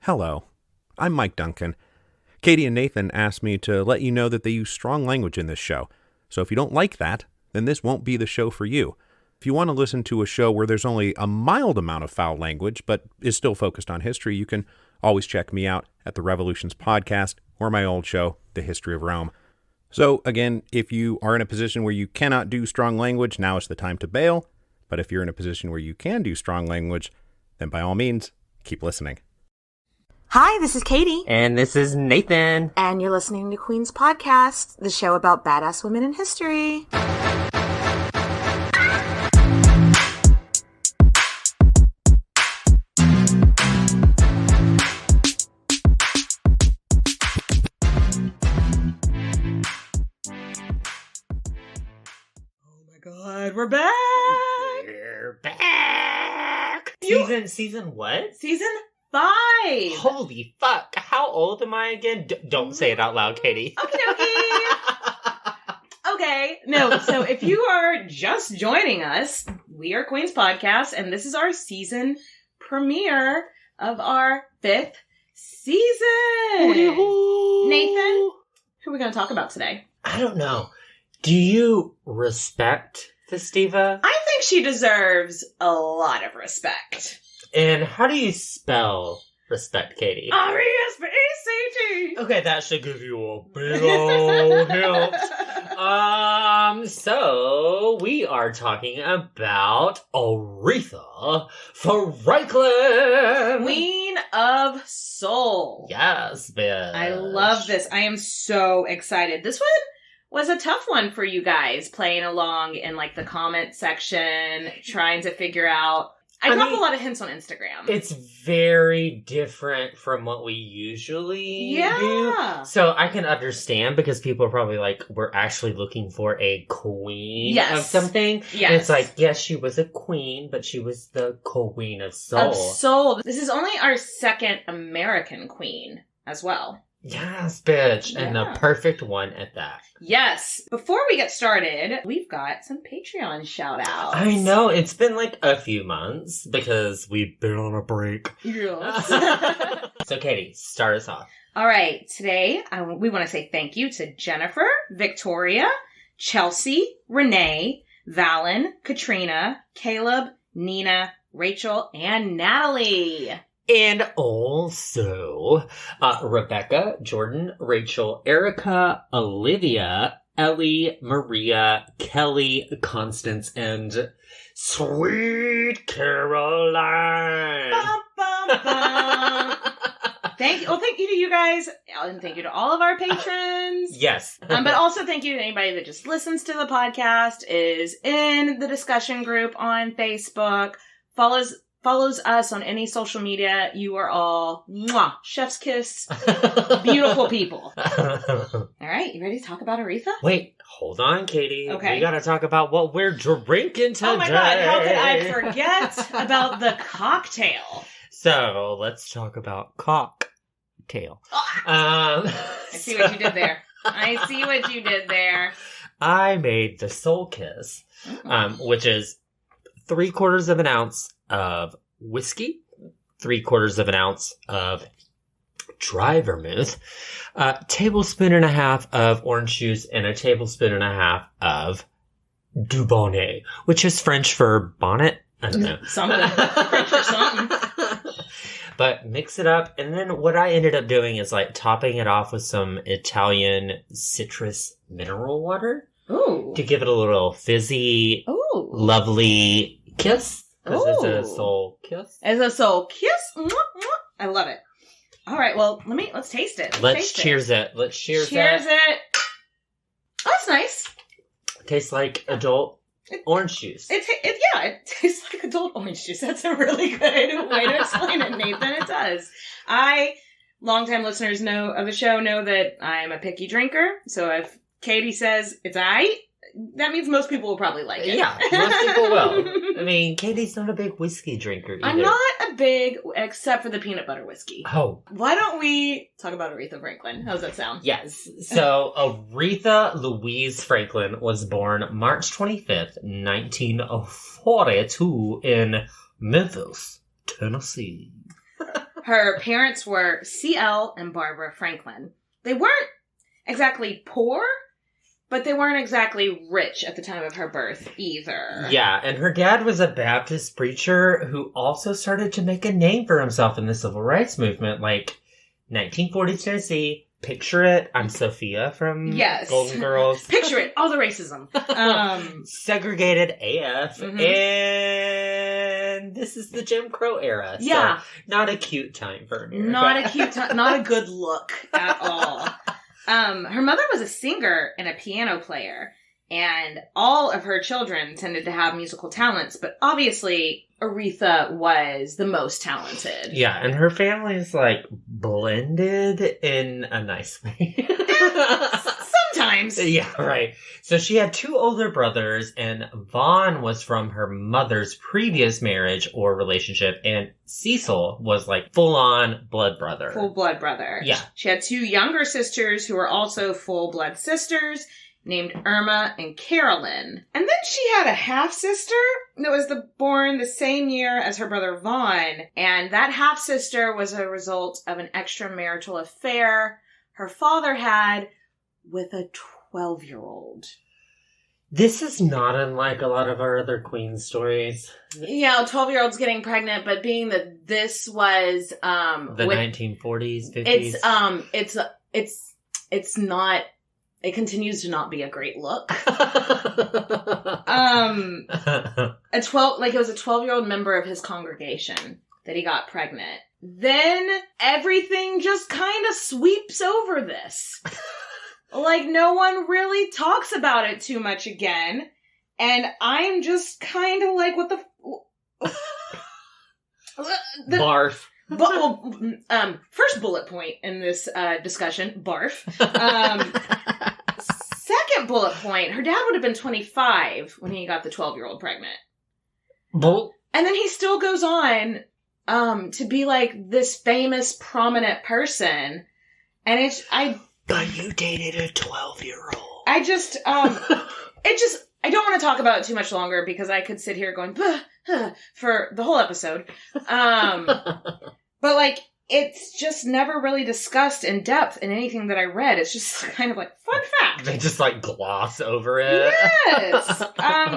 Hello, I'm Mike Duncan. Katie and Nathan asked me to let you know that they use strong language in this show, so if you don't like that, then this won't be the show for you. If you want to listen to a show where there's only a mild amount of foul language, but is still focused on history, you can always check me out at the Revolutions podcast or my old show, The History of Rome. So again, if you are in a position where you cannot do strong language, now is the time to bail. But if you're in a position where you can do strong language, then by all means, keep listening. Hi, this is Katie. And this is Nathan. And you're listening to Queen's Podcast, the show about badass women in history. God, we're back! We're back! Season what? Season 5! Holy fuck, how old am I again? Don't say it out loud, Katie. Okay, no, so if you are just joining us, we are Queen's Podcast, and this is our season premiere of our 5th season! Nathan, who are we going to talk about today? I don't know. Do you respect Festiva? I think she deserves a lot of respect. And how do you spell respect, Katie? R-E-S-P-E-C-T. Okay, that should give you a big old hint. So we are talking about Aretha Franklin, Queen of Soul. Yes, bitch. I love this. I am so excited. This one was a tough one for you guys, playing along in like the comment section, trying to figure out. I drop a lot of hints on Instagram. It's very different from what we usually do. So I can understand because people are probably like, we're actually looking for a queen of something. Yes. And it's like, yes, she was a queen, but she was the queen of soul. Of soul. This is only our second American queen as well. Yes, bitch. And the perfect one at that. Yes. Before we get started, we've got some Patreon shout outs. I know. It's been like a few months because we've been on a break. Yes. So, Katie, start us off. All right. Today, we want to say thank you to Jennifer, Victoria, Chelsea, Renee, Valen, Katrina, Caleb, Nina, Rachel, and Natalie. And also, Rebecca, Jordan, Rachel, Erica, Olivia, Ellie, Maria, Kelly, Constance, and Sweet Caroline. Bum, bum, bum. Thank you to you guys, and thank you to all of our patrons. Yes. But also thank you to anybody that just listens to the podcast, is in the discussion group on Facebook, follows us on any social media. You are all, mwah, chef's kiss, beautiful people. All right, you ready to talk about Aretha? Wait, hold on, Katie. Okay. We gotta talk about what we're drinking today. Oh my god, how could I forget about the cocktail? So, let's talk about cocktail. I see what you did there. I made the Soul Kiss, which is 3/4 of an ounce of whiskey, 3/4 of an ounce of dry vermouth, a tablespoon and a half of orange juice, and a tablespoon and a half of Dubonnet, which is French for bonnet. I don't know. Something. French for something. But mix it up, and then what I ended up doing is like topping it off with some Italian citrus mineral water. Ooh. To give it a little fizzy, lovely kiss. Because it's a soul kiss. It's a soul kiss. Mwah, mwah. I love it. All right, well, let's taste it. Let's cheers it. Let's cheers it. Cheers it. Oh, that's nice. Tastes like adult orange juice. It tastes like adult orange juice. That's a really good way to explain it, Nathan. It does. Longtime listeners of the show know that I'm a picky drinker. So if Katie says it's aight, that means most people will probably like it. Yeah, most people will. I mean, Katie's not a big whiskey drinker either. I'm not a big, except for the peanut butter whiskey. Oh. Why don't we talk about Aretha Franklin? How's that sound? Yes. So, Aretha Louise Franklin was born March 25th, 1942 in Memphis, Tennessee. Her parents were C.L. and Barbara Franklin. They weren't exactly poor, but they weren't exactly rich at the time of her birth either. Yeah, and her dad was a Baptist preacher who also started to make a name for himself in the civil rights movement, like 1940s Tennessee. Picture it. I'm Sophia from Golden Girls. Picture it. All the racism. Segregated AF. Mhm. And this is the Jim Crow era. Yeah. So not a cute time for America. Not a cute time. Not a good look at all. Her mother was a singer and a piano player, and all of her children tended to have musical talents, but obviously Aretha was the most talented. Yeah, and her family is like blended in a nice way. Sometimes. Yeah, right. So she had 2 older brothers, and Vaughn was from her mother's previous marriage or relationship, and Cecil was like full-on blood brother. Full blood brother. Yeah. She had 2 younger sisters who were also full blood sisters, named Irma and Carolyn. And then she had a half-sister that was born the same year as her brother Vaughn, and that half-sister was a result of an extramarital affair her father had with a 12-year-old. This is not unlike a lot of our other Queen stories. Yeah, a 12-year-old's getting pregnant, but being that this was The 1940s, 50s. It's not. It continues to not be a great look. It was a 12-year-old member of his congregation that he got pregnant. Then everything just kind of sweeps over this. Like, no one really talks about it too much again. And I'm just kind of like, what the Barf. First bullet point in this discussion, barf. Second bullet point, her dad would have been 25 when he got the 12-year-old pregnant. Bull. And then he still goes on to be like this famous, prominent person. And But you dated a 12-year-old. I don't want to talk about it too much longer because I could sit here going, for the whole episode. But like, it's just never really discussed in depth in anything that I read. It's just kind of like, fun fact. They just like gloss over it. Yes.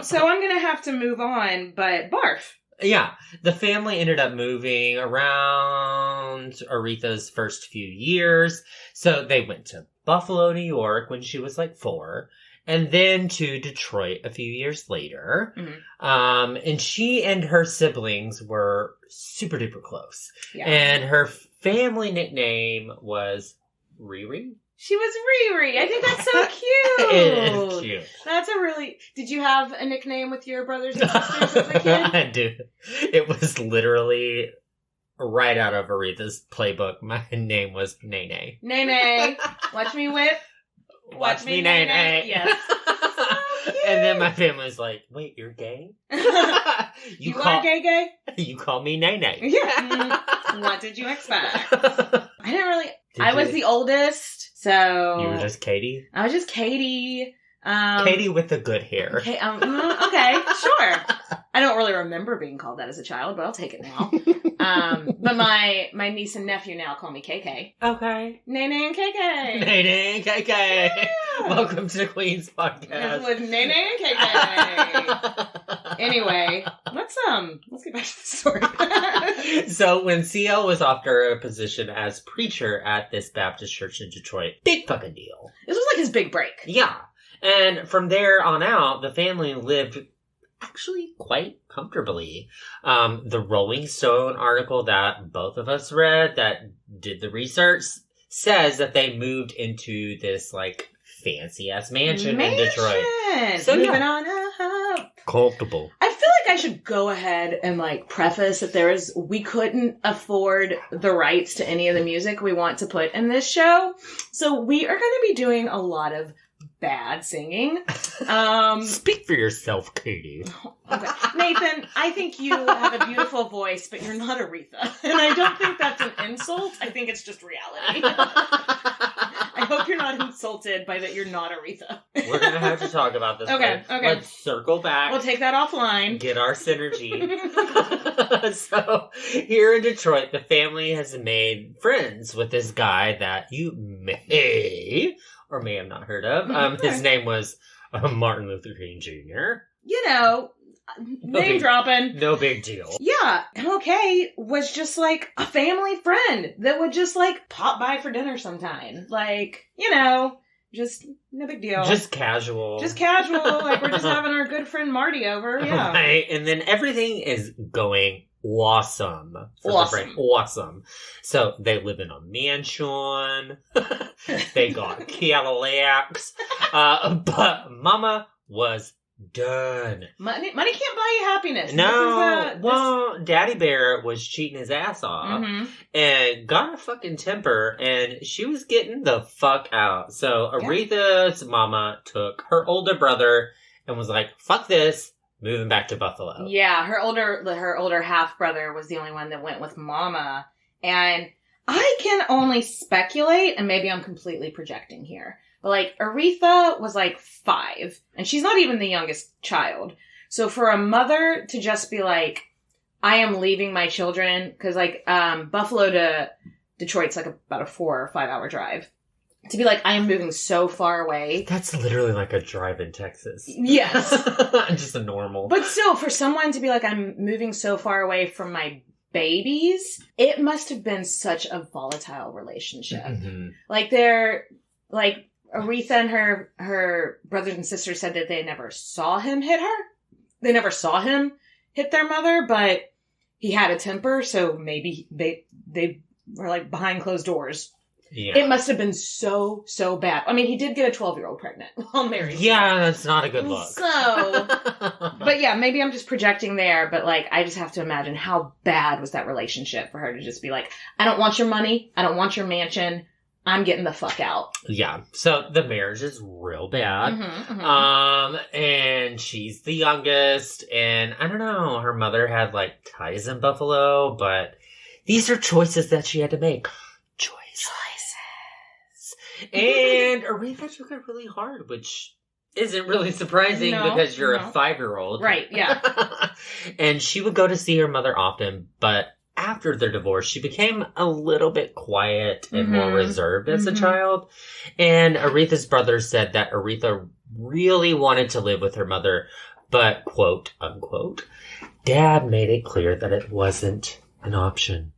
So I'm going to have to move on, but barf. Yeah. The family ended up moving around Aretha's first few years. So they went to Buffalo, New York when she was like 4. And then to Detroit a few years later. Mm-hmm. And she and her siblings were super duper close. Yeah. And her family nickname was Riri. She was Riri. I think that's so cute. It is cute. That's a really... Did you have a nickname with your brothers and sisters as a kid? I do. It was literally right out of Aretha's playbook. My name was Nene. Nene. Watch me whip. Watch me Nene. Yes. And then my family was like, wait, you're gay? You are gay? You call me Nene. Yeah. What did you expect? I didn't really... I was the oldest, so... You were just Katie? I was just Katie. Katie with the good hair. Okay, sure. I don't really remember being called that as a child, but I'll take it now. But my niece and nephew now call me KK. Okay. Nene and KK. Nene and KK. Yeah. Welcome to the Queen's Podcast. With Nene and KK. Anyway, let's get back to the story. So when CL was offered a position as preacher at this Baptist church in Detroit, big fucking deal. This was like his big break. Yeah. And from there on out, the family lived actually quite comfortably. The Rolling Stone article that both of us read that did the research says that they moved into this like fancy ass mansion in Detroit. So moving on up. Comfortable. I feel like I should go ahead and like preface that we couldn't afford the rights to any of the music we want to put in this show. So we are going to be doing a lot of bad singing. Speak for yourself, Katie. Okay. Nathan, I think you have a beautiful voice, but you're not Aretha. And I don't think that's an insult. I think it's just reality. I hope you're not insulted by that you're not Aretha. We're going to have to talk about this. Okay. Let's circle back. We'll take that offline. Get our synergy. So here in Detroit, the family has made friends with this guy that you may or may have not heard of. His name was Martin Luther King Jr. You know, name dropping. No big deal. Yeah. MLK was just like a family friend that would just like pop by for dinner sometime. Like, you know, just no big deal. Just casual. Just casual. Like we're just having our good friend Marty over. Yeah. Right. And then everything is going awesome. Awesome. So they live in a mansion. They got Cadillacs. But Mama was done. Money can't buy you happiness. No. Daddy Bear was cheating his ass off and got a fucking temper, and she was getting the fuck out. So Aretha's mama took her older brother and was like, fuck this, moving back to Buffalo. Yeah, her older half brother was the only one that went with Mama, and I can only speculate, and maybe I'm completely projecting here. But, like, Aretha was, like, 5. And she's not even the youngest child. So for a mother to just be like, I am leaving my children, because, like, Buffalo to Detroit's, like, about a 4 or 5 hour drive. To be like, I am moving so far away. That's literally like a drive in Texas. Yes. Just a normal. But still, for someone to be like, I'm moving so far away from my babies, it must have been such a volatile relationship. Like, they're, like... Aretha and her brothers and sisters said that they never saw him hit her. They never saw him hit their mother, but he had a temper, so maybe they were like behind closed doors. Yeah. It must have been so bad. I mean, he did get a 12-year-old pregnant while married. Yeah, that's not a good look. So, but yeah, maybe I'm just projecting there, but like, I just have to imagine how bad was that relationship for her to just be like, I don't want your money. I don't want your mansion. I'm getting the fuck out. Yeah. So the marriage is real bad. And she's the youngest. And I don't know, her mother had like ties in Buffalo, but these are choices that she had to make. Choices. And Aretha took it really hard, which isn't really surprising because you're a 5-year-old. Right, yeah. And she would go to see her mother often, but after their divorce, she became a little bit quiet and more reserved as a child. And Aretha's brother said that Aretha really wanted to live with her mother, but, quote, unquote, Dad made it clear that it wasn't an option.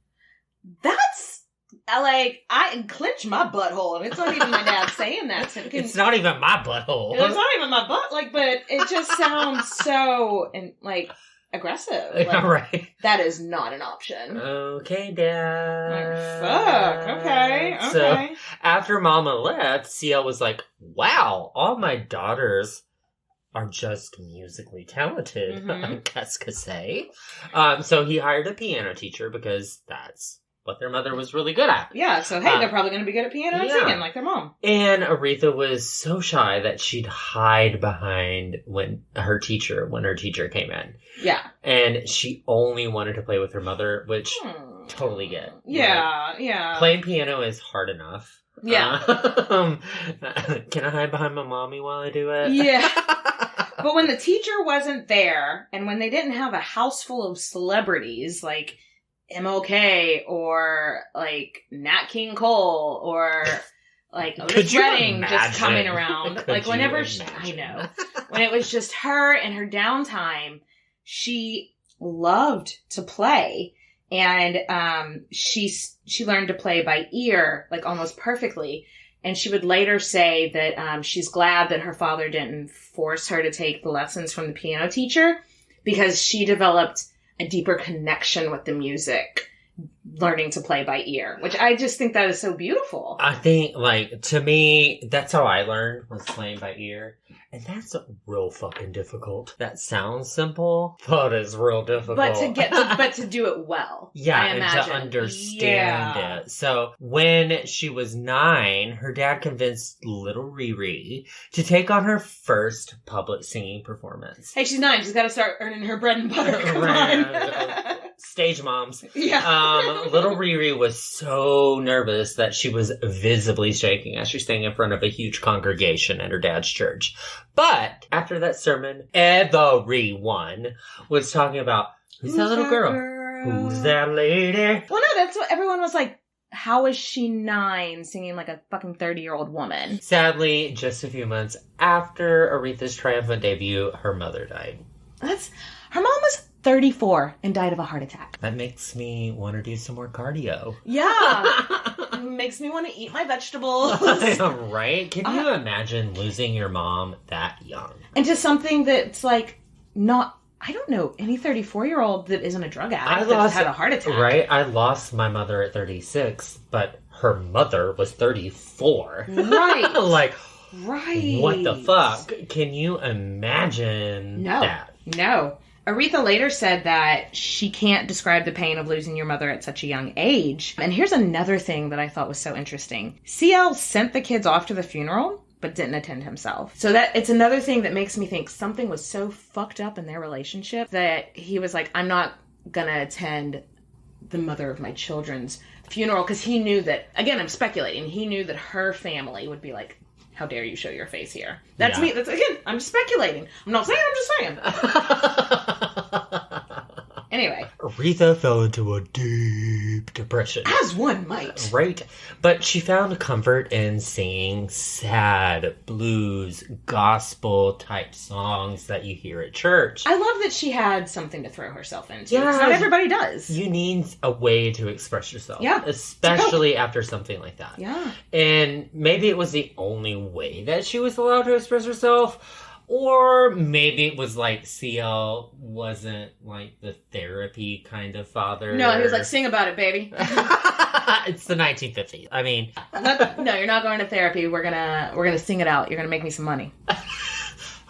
That's, like, I clench my butthole, and it's not even my dad saying that. So it's not even my butthole. It's not even my butt, like, but it just sounds so, and like... aggressive. Like, right. That is not an option. Okay, Dad. Like, fuck. Okay. So, after Mama left, CL was like, wow, all my daughters are just musically talented, I guess could say. So he hired a piano teacher because that's what their mother was really good at. Yeah, so hey, they're probably going to be good at piano and singing like their mom. And Aretha was so shy that she'd hide behind when her teacher came in. Yeah. And she only wanted to play with her mother, which totally get. Yeah, yeah. Playing piano is hard enough. Yeah. Can I hide behind my mommy while I do it? Yeah. But when the teacher wasn't there, and when they didn't have a house full of celebrities, like MLK or like Nat King Cole or like Otis Redding just coming around. Like whenever I know. When it was just her and her downtime, she loved to play. And she learned to play by ear, like almost perfectly. And she would later say that she's glad that her father didn't force her to take the lessons from the piano teacher because she developed a deeper connection with the music, learning to play by ear, which I just think that is so beautiful. I think, like, to me, that's how I learned, was playing by ear. And that's real fucking difficult. That sounds simple, but it's real difficult. But to do it well. Yeah, I and imagine. to understand it. So when she was 9, her dad convinced little Riri to take on her first public singing performance. Hey, she's 9. She's got to start earning her bread and butter. Come on. Stage moms. Yeah. Little Riri was so nervous that she was visibly shaking as she sang in front of a huge congregation at her dad's church. But after that sermon, everyone was talking about Who's that little girl? Who's that lady? Well, no, that's what everyone was like. How is she 9 singing like a fucking 30-year-old woman? Sadly, just a few months after Aretha's triumphant debut, her mother died. Her mom was 34 and died of a heart attack. That makes me want to do some more cardio. Yeah. Makes me want to eat my vegetables. Right? Can you imagine losing your mom that young? And just something that's like not... I don't know any 34-year-old that isn't a drug addict that's had a heart attack. Right? I lost my mother at 36, but her mother was 34. Right. Right. What the fuck? Can you imagine that? No. Aretha later said that she can't describe the pain of losing your mother at such a young age. And here's another thing that I thought was so interesting. CL sent the kids off to the funeral, but didn't attend himself. So that it's another thing that makes me think something was so fucked up in their relationship that he was like, I'm not gonna attend the mother of my children's funeral, because he knew that, again, I'm speculating, he knew that her family would be like, how dare you show your face here? That's me. That's, again, I'm just speculating. I'm not saying, I'm just saying. Anyway. Aretha fell into a deep depression. As one might. Right. But she found comfort in singing sad, blues, gospel-type songs that you hear at church. I love that she had something to throw herself into. Yeah. Not everybody does. You need a way to express yourself. Yeah. Especially after something like that. Yeah. And maybe it was the only way that she was allowed to express herself. Or maybe it was like CL wasn't like the therapy kind of father. No, he was like, sing about it, baby. It's the 1950s. I mean, no, you're not going to therapy. We're gonna sing it out. You're gonna make me some money.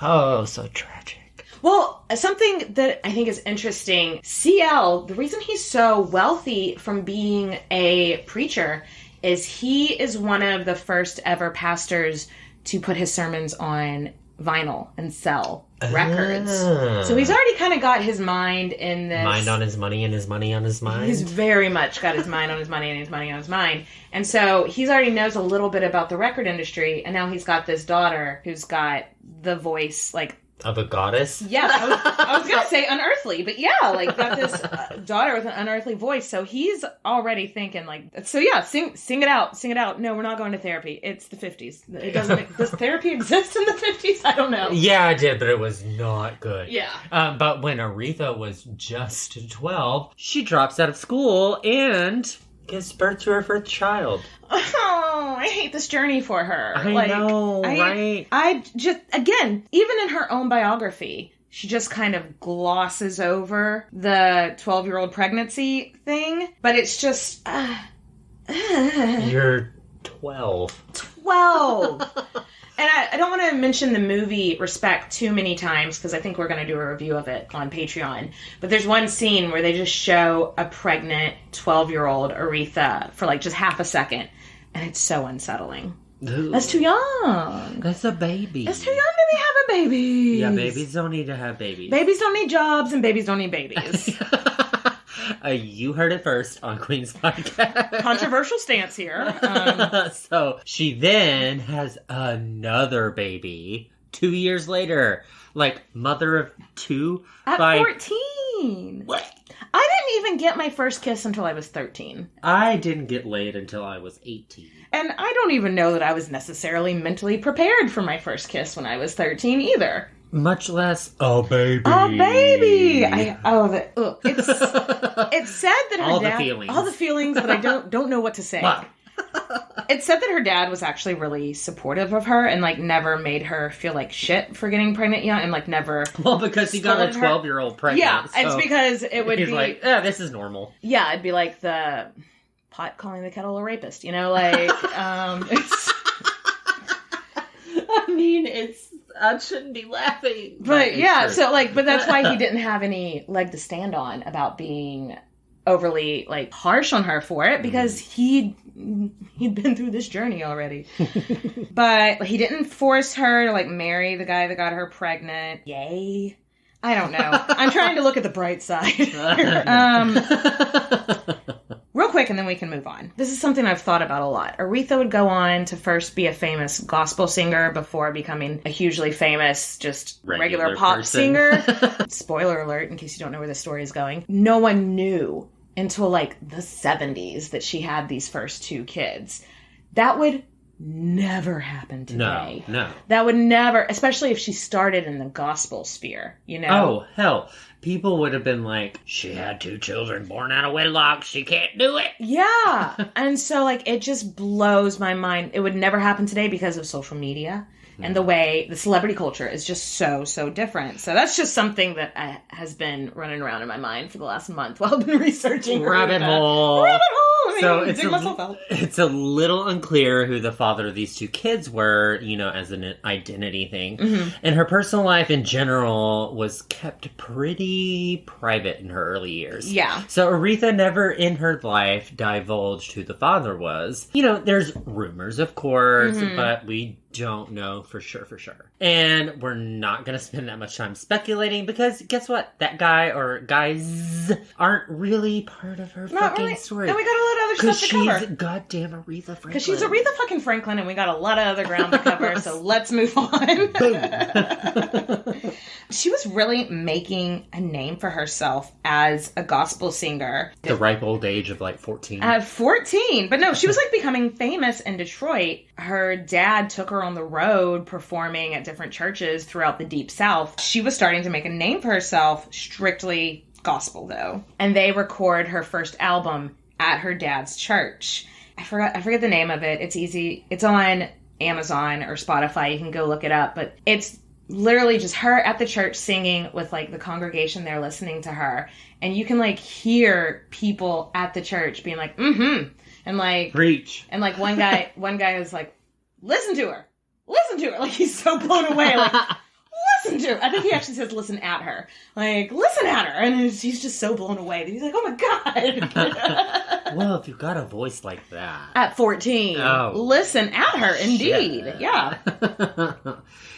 Oh, so tragic. Well, something that I think is interesting, CL, the reason he's so wealthy from being a preacher is he is one of the first ever pastors to put his sermons on vinyl and sell records. So he's already kind of got his mind in this... Mind on his money and his money on his mind? He's very much got his mind on his money and his money on his mind. And so he's already knows a little bit about the record industry, and now he's got this daughter who's got the voice, like... Of a goddess? Yeah, I was going to say unearthly, but yeah, like got this daughter with an unearthly voice. So he's already thinking like, so yeah, sing it out. No, we're not going to therapy. It's the 50s. It doesn't, does therapy exist in the 50s? I don't know. Yeah, it did, but it was not good. Yeah. But when Aretha was just 12, she drops out of school and gives birth to her first child. Oh, I hate this journey for her. I know, right? I just, again, even in her own biography, she just kind of glosses over the 12-year-old pregnancy thing. But it's just... You're 12. 12! And I don't want to mention the movie Respect too many times, because I think we're going to do a review of it on Patreon. But there's one scene where they just show a pregnant 12-year-old Aretha for like just half a second. And it's so unsettling. Ooh. That's too young. That's a baby. It's too young to be having babies. Yeah, babies don't need to have babies. Babies don't need jobs, and babies don't need babies. You heard it first on Queen's Podcast. Controversial stance here. So she then has another baby 2 years later. Like, mother of two. At 14. What? I didn't even get my first kiss until I was 13. I didn't get laid until I was 18. And I don't even know that I was necessarily mentally prepared for my first kiss when I was 13 either. Much less, oh baby. Oh baby. It's said that her all dad... All the feelings, but I don't know what to say. What? It's said that her dad was actually really supportive of her and like never made her feel like shit for getting pregnant young and like never... Well, because he got a 12-year-old pregnant. Yeah, so it's because it would he's be... like, yeah, this is normal. Yeah, it'd be like the pot calling the kettle a rapist, you know, like, it's... I mean, I shouldn't be laughing. But yeah, so like, but that's why he didn't have any leg to stand on about being overly like harsh on her for it, because he'd been through this journey already. But he didn't force her to like marry the guy that got her pregnant. Yay. I don't know. I'm trying to look at the bright side. Real quick, quick and then we can move on. This is something I've thought about a lot. Aretha would go on to first be a famous gospel singer before becoming a hugely famous, just regular pop singer. Spoiler alert, in case you don't know where the story is going. No one knew until like the 70s that she had these first 2 kids. That would never happen today. No. That would never, especially if she started in the gospel sphere, you know? Oh, hell. People would have been like, she had 2 children born out of wedlock. She can't do it. Yeah. And so, like, it just blows my mind. It would never happen today because of social media and the way the celebrity culture is just so different. So that's just something that has been running around in my mind for the last month while I've been researching. Rabbit hole. So it's a little unclear who the father of these 2 kids were, you know, as an identity thing. Mm-hmm. And her personal life in general was kept pretty private in her early years. Yeah. So Aretha never in her life divulged who the father was. You know, there's rumors, of course, but we don't know for sure. And we're not going to spend that much time speculating because guess what? That guy or guys aren't really part of her fucking story. And we got a lot of other stuff to cover. Because she's goddamn Aretha Franklin. Because she's Aretha fucking Franklin and we got a lot of other ground to cover, so let's move on. Boom. She was really making a name for herself as a gospel singer. The ripe old age of like 14. At 14. But no, she was like becoming famous in Detroit. Her dad took her on the road performing at different churches throughout the Deep South. She was starting to make a name for herself, strictly gospel though. And they record her first album at her dad's church. I forget the name of it. It's easy. It's on Amazon or Spotify. You can go look it up. But it's literally just her at the church singing with like the congregation there listening to her. And you can like hear people at the church being like, mm-hmm. And like, preach. And like one guy is like, listen to her. Like he's so blown away. Like, listen to her. I think he actually says listen at her. Like, listen at her. And he's just so blown away that he's like, oh my God. Well, if you've got a voice like that. At 14. Oh, listen at her, indeed. Shit. Yeah.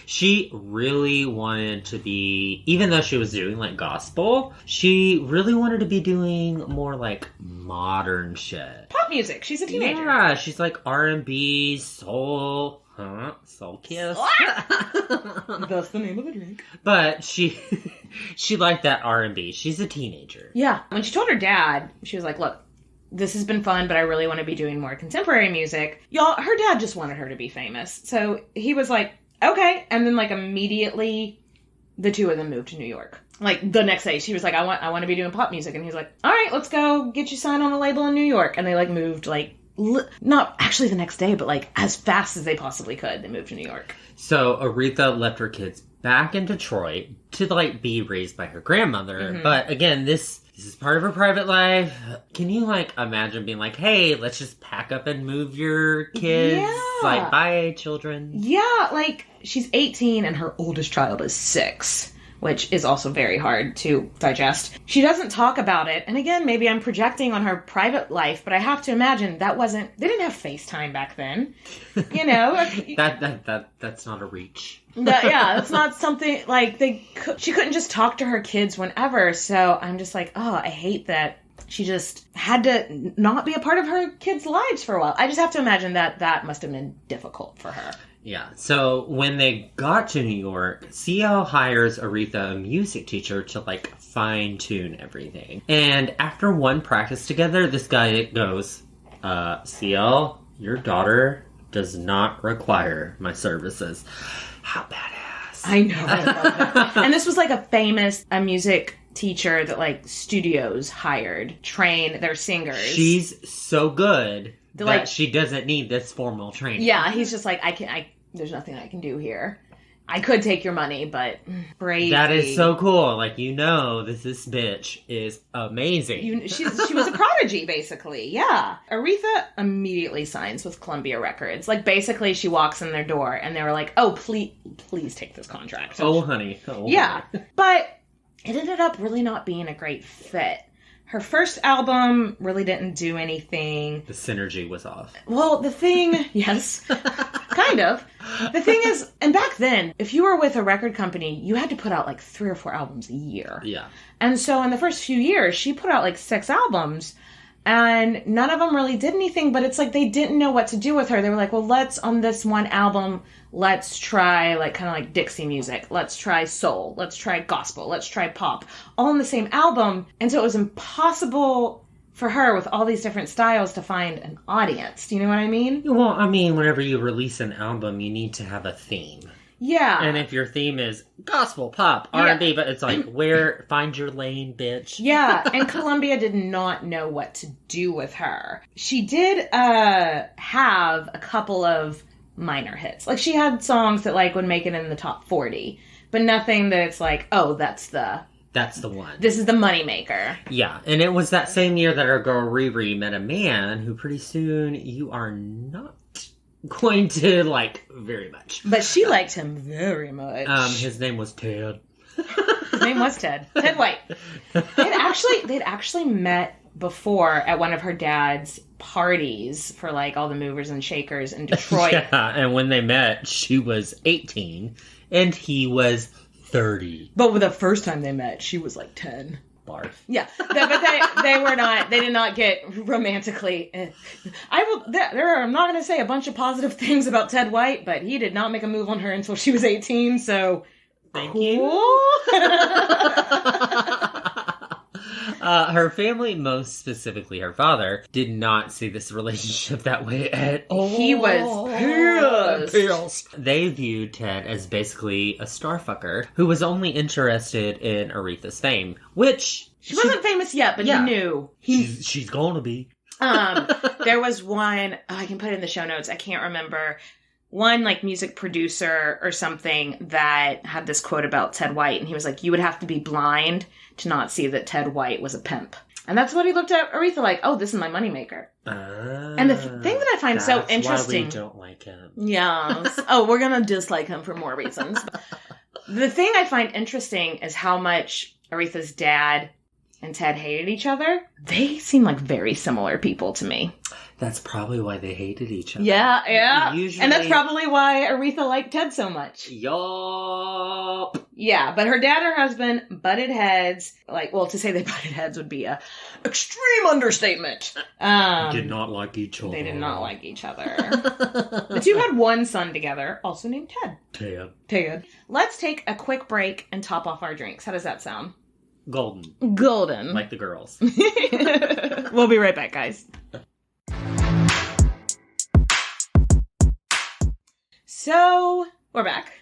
She really wanted to be, even though she was doing like gospel, she really wanted to be doing more like modern shit. Pop music. She's a teenager. Yeah, she's like R&B, soul. Soul Kiss. That's the name of the drink. But she liked that R&B. She's a teenager. Yeah. When she told her dad, she was like, look, this has been fun, but I really want to be doing more contemporary music. Y'all, her dad just wanted her to be famous. So he was like, okay. And then like immediately the 2 of them moved to New York. Like the next day she was like, I want to be doing pop music. And he's like, all right, let's go get you signed on a label in New York. And they like moved like, not actually the next day, but like as fast as they possibly could, they moved to New York. So Aretha left her kids back in Detroit to like be raised by her grandmother. Mm-hmm. But again, this is part of her private life. Can you like imagine being like, hey, let's just pack up and move your kids? Yeah. Like, bye, children. Yeah, like she's 18 and her oldest child is 6. Which is also very hard to digest. She doesn't talk about it. And again, maybe I'm projecting on her private life, but I have to imagine they didn't have FaceTime back then. You know? That's not a reach. That's not something, like, she couldn't just talk to her kids whenever. So I'm just like, oh, I hate that she just had to not be a part of her kids' lives for a while. I just have to imagine that must have been difficult for her. Yeah, so when they got to New York, CL hires Aretha, a music teacher, to, like, fine-tune everything. And after one practice together, this guy goes, CL, your daughter does not require my services. How badass. I know. I love it. And this was, like, a music teacher that, like, studios hired, train their singers. She's so good that she doesn't need this formal training. Yeah, he's just like, there's nothing I can do here. I could take your money, but crazy. That is so cool. Like, this bitch is amazing. She was a prodigy, basically. Yeah. Aretha immediately signs with Columbia Records. Like, basically, she walks in their door, and they were like, oh, please take this contract. Oh, honey. Oh, yeah. Honey. But it ended up really not being a great fit. Her first album really didn't do anything. The synergy was off. Well, yes, kind of. The thing is, and back then, if you were with a record company, you had to put out like 3 or 4 albums a year. Yeah. And so in the first few years, she put out like 6 albums. And none of them really did anything, but it's like they didn't know what to do with her. They were like, well, on this one album, let's try like kind of like Dixie music. Let's try soul. Let's try gospel. Let's try pop. All in the same album. And so it was impossible for her with all these different styles to find an audience. Do you know what I mean? Well, I mean, whenever you release an album, you need to have a theme. Yeah. And if your theme is gospel, pop, R&B, but it's like, find your lane, bitch. Yeah, and Columbia did not know what to do with her. She did have a couple of minor hits. Like, she had songs that, like, would make it in the top 40. But nothing that it's like, oh, that's the one. This is the moneymaker. Yeah, and it was that same year that our girl Riri met a man who pretty soon you are not going to like very much. But she liked him very much. His name was Ted. His name was Ted. Ted White. They'd actually met before at one of her dad's parties for like all the movers and shakers in Detroit. Yeah, and when they met, she was 18 and he was 30. But the first time they met, she was like 10. Barf. Yeah, but they were not. They did not get romantically. I'm not going to say a bunch of positive things about Ted White, but he did not make a move on her until she was 18. So, thank cool. you. Her family, most specifically her father, did not see this relationship that way at all. He was pissed. They viewed Ted as basically a starfucker who was only interested in Aretha's fame, which... She wasn't famous yet, but he knew. She's gonna be. There was one... I can put it in the show notes. I can't remember. One, like, music producer or something that had this quote about Ted White, and he was like, you would have to be blind to not see that Ted White was a pimp. And that's what he looked at Aretha like, oh, this is my moneymaker. And the thing that I find so interesting... That's why we don't like him. Yes. Oh, we're gonna dislike him for more reasons. The thing I find interesting is how much Aretha's dad and Ted hated each other. They seem like very similar people to me. That's probably why they hated each other. Yeah. Usually... And that's probably why Aretha liked Ted so much. Yup. Yeah, but her dad and her husband butted heads. Like, well, to say they butted heads would be a extreme understatement. Did not like each other. They did not like each other. The two had one son together, also named Ted. Ted. Let's take a quick break and top off our drinks. How does that sound? Golden. Like the girls. We'll be right back, guys. So, we're back.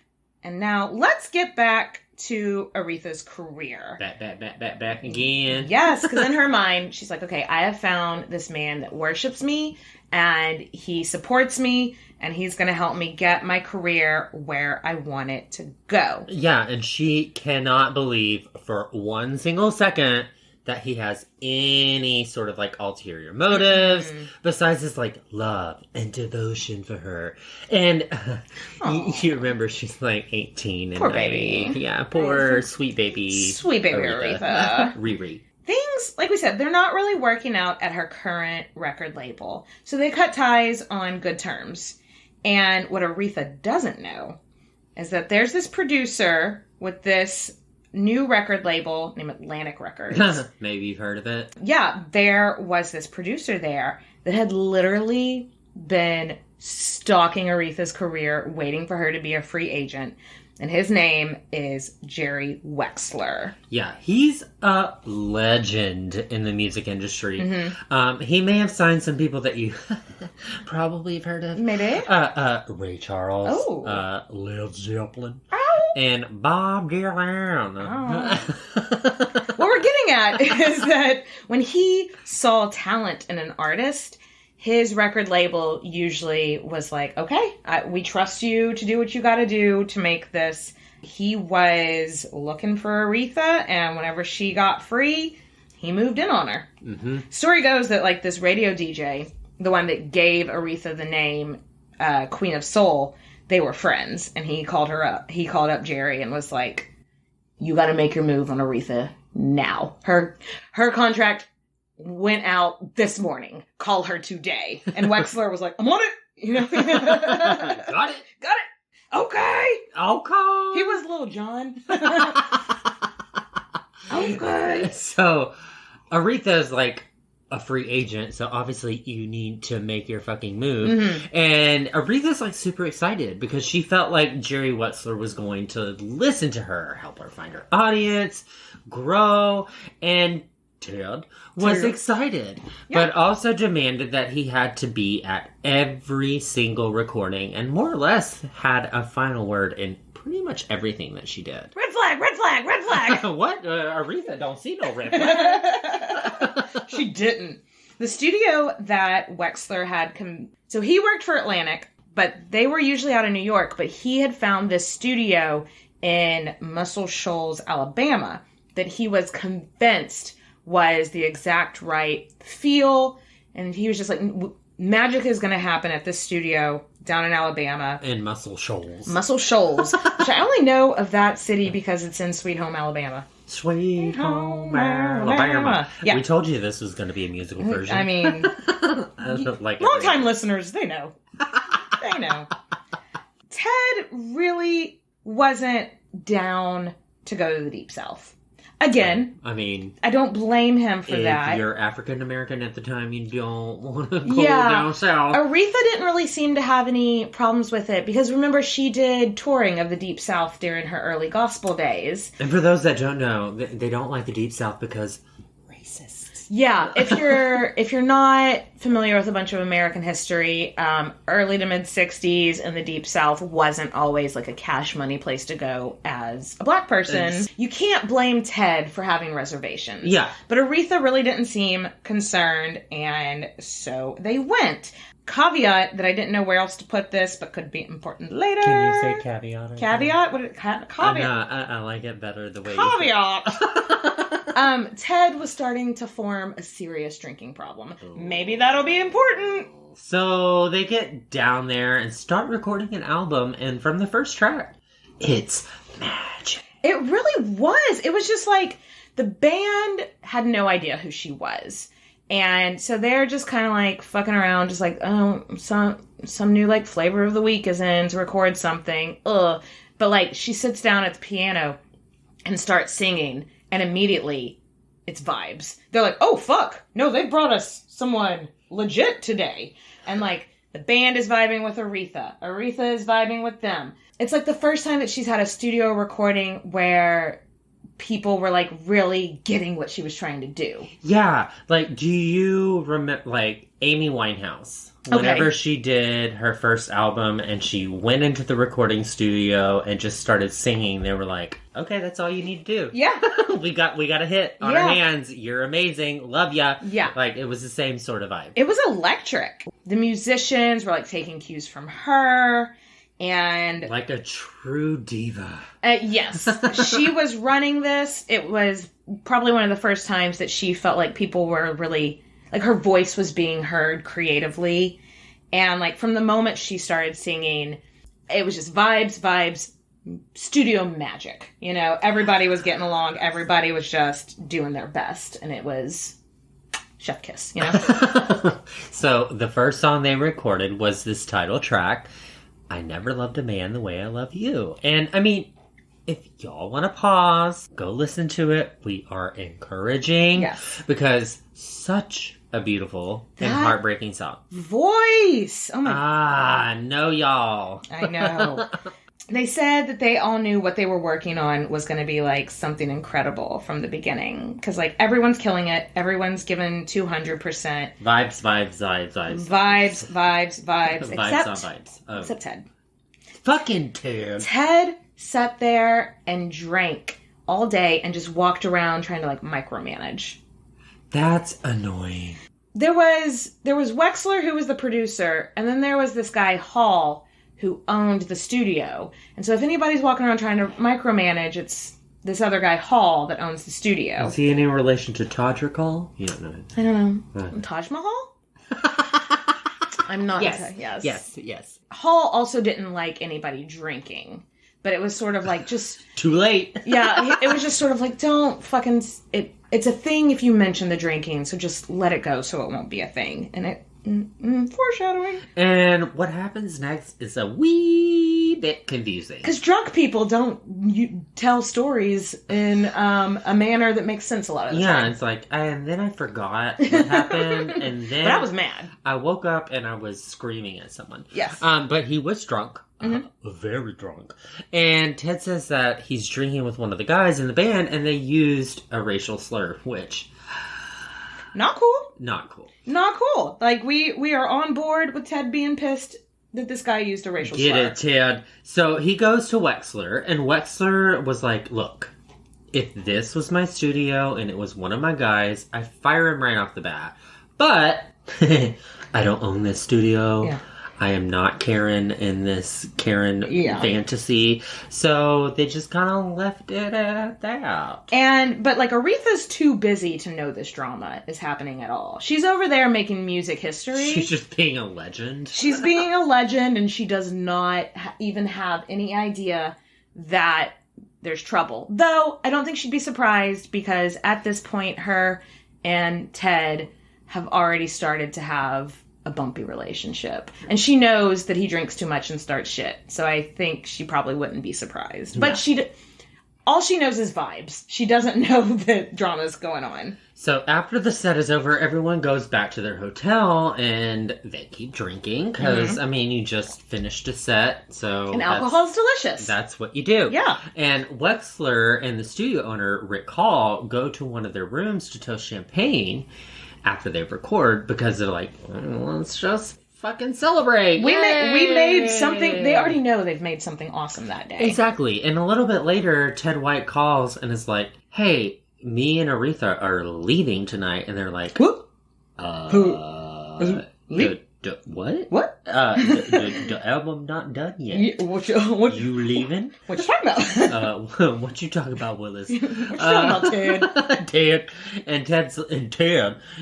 And now, let's get back to Aretha's career. Back again. Yes, because in her mind, she's like, okay, I have found this man that worships me, and he supports me, and he's going to help me get my career where I want it to go. Yeah, and she cannot believe for one single second that he has any sort of like ulterior motives besides his like love and devotion for her. And you remember she's like 18 and poor baby. Yeah, poor sweet baby. Sweet baby Aretha. Riri. Things, like we said, they're not really working out at her current record label. So they cut ties on good terms. And what Aretha doesn't know is that there's this producer with this new record label named Atlantic Records. Maybe you've heard of it. Yeah, there was this producer there that had literally been stalking Aretha's career, waiting for her to be a free agent. And his name is Jerry Wexler. Yeah, he's a legend in the music industry. Mm-hmm. He may have signed some people that you probably have heard of. Maybe. Ray Charles. Oh. Led Zeppelin. Oh. And Bob Dylan. Oh. What we're getting at is that when he saw talent in an artist, his record label usually was like, okay, we trust you to do what you got to do to make this. He was looking for Aretha, and whenever she got free, he moved in on her. Mm-hmm. Story goes that like this radio DJ, the one that gave Aretha the name Queen of Soul, they were friends, and he called her up. He called up Jerry and was like, you got to make your move on Aretha now. Her contract went out this morning. Call her today. And Wexler was like, I'm on it. You know? Got it. Okay. He was Little John. Okay. So Aretha's like, a free agent, so obviously you need to make your fucking move. Mm-hmm. And Aretha's like super excited because she felt like Jerry Wexler was going to listen to her, help her find her audience, grow, and Ted was excited, but also demanded that he had to be at every single recording and more or less had a final word in pretty much everything that she did. Red flag, red flag, red flag. What? Aretha don't see no red flag. She didn't. The studio that Wexler had so he worked for Atlantic, but they were usually out of New York, but he had found this studio in Muscle Shoals, Alabama, that he was convinced was the exact right feel, and he was just like, magic is going to happen at this studio down in Alabama. In Muscle Shoals. Muscle Shoals, which I only know of that city because it's in Sweet Home, Alabama. Sweet Home, Alabama. Yeah. We told you this was going to be a musical version. I mean, like long-time listeners, they know. They know. Ted really wasn't down to go to the Deep South. Again, I mean, I don't blame him for that. If you're African American at the time, you don't want to go down south. Aretha didn't really seem to have any problems with it because remember, she did touring of the Deep South during her early gospel days. And for those that don't know, they don't like the Deep South because racist. Yeah, if you're not familiar with a bunch of American history, early to mid 60s in the Deep South wasn't always like a cash money place to go as a black person. You can't blame Ted for having reservations. Yeah. But Aretha really didn't seem concerned, and so they went. Caveat that I didn't know where else to put this, but could be important later. Can you say caveat? Caveat? What? Caveat. I like it better the way Caveat. Ted was starting to form a serious drinking problem. Maybe that'll be important. So they get down there and start recording an album, and from the first track, it's magic. It really was. It was just like the band had no idea who she was. And so they're just kind of like fucking around, just like, oh, some new like flavor of the week is in to record something. Ugh. But like she sits down at the piano and starts singing, and immediately it's vibes. They're like, oh fuck, no, they brought us someone legit today. And like the band is vibing with Aretha. Aretha is vibing with them. It's like the first time that she's had a studio recording where people were like really getting what she was trying to do. Yeah, like do you remember like Amy Winehouse? Whenever she did her first album and she went into the recording studio and just started singing, they were like, okay, that's all you need to do. Yeah. we got a hit on our hands. You're amazing. Love ya. Yeah. Like it was the same sort of vibe. It was electric. The musicians were like taking cues from her. And like a true diva. Yes. She was running this. It was probably one of the first times that she felt like people were really, like her voice was being heard creatively. And like from the moment she started singing, it was just vibes, studio magic. You know, everybody was getting along. Everybody was just doing their best. And it was chef kiss, you know? So the first song they recorded was this title track, I Never Loved a Man the Way I Love You. And, I mean, if y'all want to pause, go listen to it. We are encouraging. Yes. Because such a beautiful and heartbreaking song. Voice! Oh my God. No, y'all. I know. They said that they all knew what they were working on was going to be, like, something incredible from the beginning. Because, like, everyone's killing it. Everyone's given 200%. Vibes. Except Ted. Fucking Ted. Ted sat there and drank all day and just walked around trying to, like, micromanage. That's annoying. There was Wexler, who was the producer, and then there was this guy, Hall, who owned the studio. And so if anybody's walking around trying to micromanage, it's this other guy, Hall, that owns the studio. Is he in any relation to Todrick Hall? You don't know. I don't know. Taj Mahal? I'm not. Yes. Hall also didn't like anybody drinking. But it was sort of like just... Too late. Yeah, it was just sort of like, don't fucking... It's a thing if you mention the drinking, so just let it go so it won't be a thing. And it... foreshadowing. And what happens next is a wee wee bit confusing. Because drunk people don't tell stories in a manner that makes sense a lot of the time. Yeah, it's like, and then I forgot what happened, and then... But I was mad. I woke up and I was screaming at someone. Yes. But he was drunk. Very drunk. And Ted says that he's drinking with one of the guys in the band, and they used a racial slur, which... Not cool. Not cool. Not cool. Like, we are on board with Ted being pissed that this guy used a racial slur. Get it, Ted. So he goes to Wexler, and Wexler was like, look, if this was my studio and it was one of my guys, I'd fire him right off the bat. But I don't own this studio. Yeah. I am not Karen in this Karen fantasy. So they just kind of left it at that. But like Aretha's too busy to know this drama is happening at all. She's over there making music history. She's just being a legend. She's being a legend, and she does not even have any idea that there's trouble. Though, I don't think she'd be surprised, because at this point, her and Ted have already started to have a bumpy relationship. And she knows that he drinks too much and starts shit. So I think she probably wouldn't be surprised. But all she knows is vibes. She doesn't know that drama's going on. So after the set is over, everyone goes back to their hotel and they keep drinking because, I mean, you just finished a set. So and alcohol's delicious. That's what you do. Yeah. And Wexler and the studio owner, Rick Hall, go to one of their rooms to toast champagne after they record, because they're like, let's just fucking celebrate. We made something. They already know they've made something awesome that day. Exactly. And a little bit later, Ted White calls and is like, hey, me and Aretha are leaving tonight. And they're like, what? What? What? The album not done yet. What you leaving? What you talking about? What you talking about, Willis? What you talking about, Ted? Ted. And Ted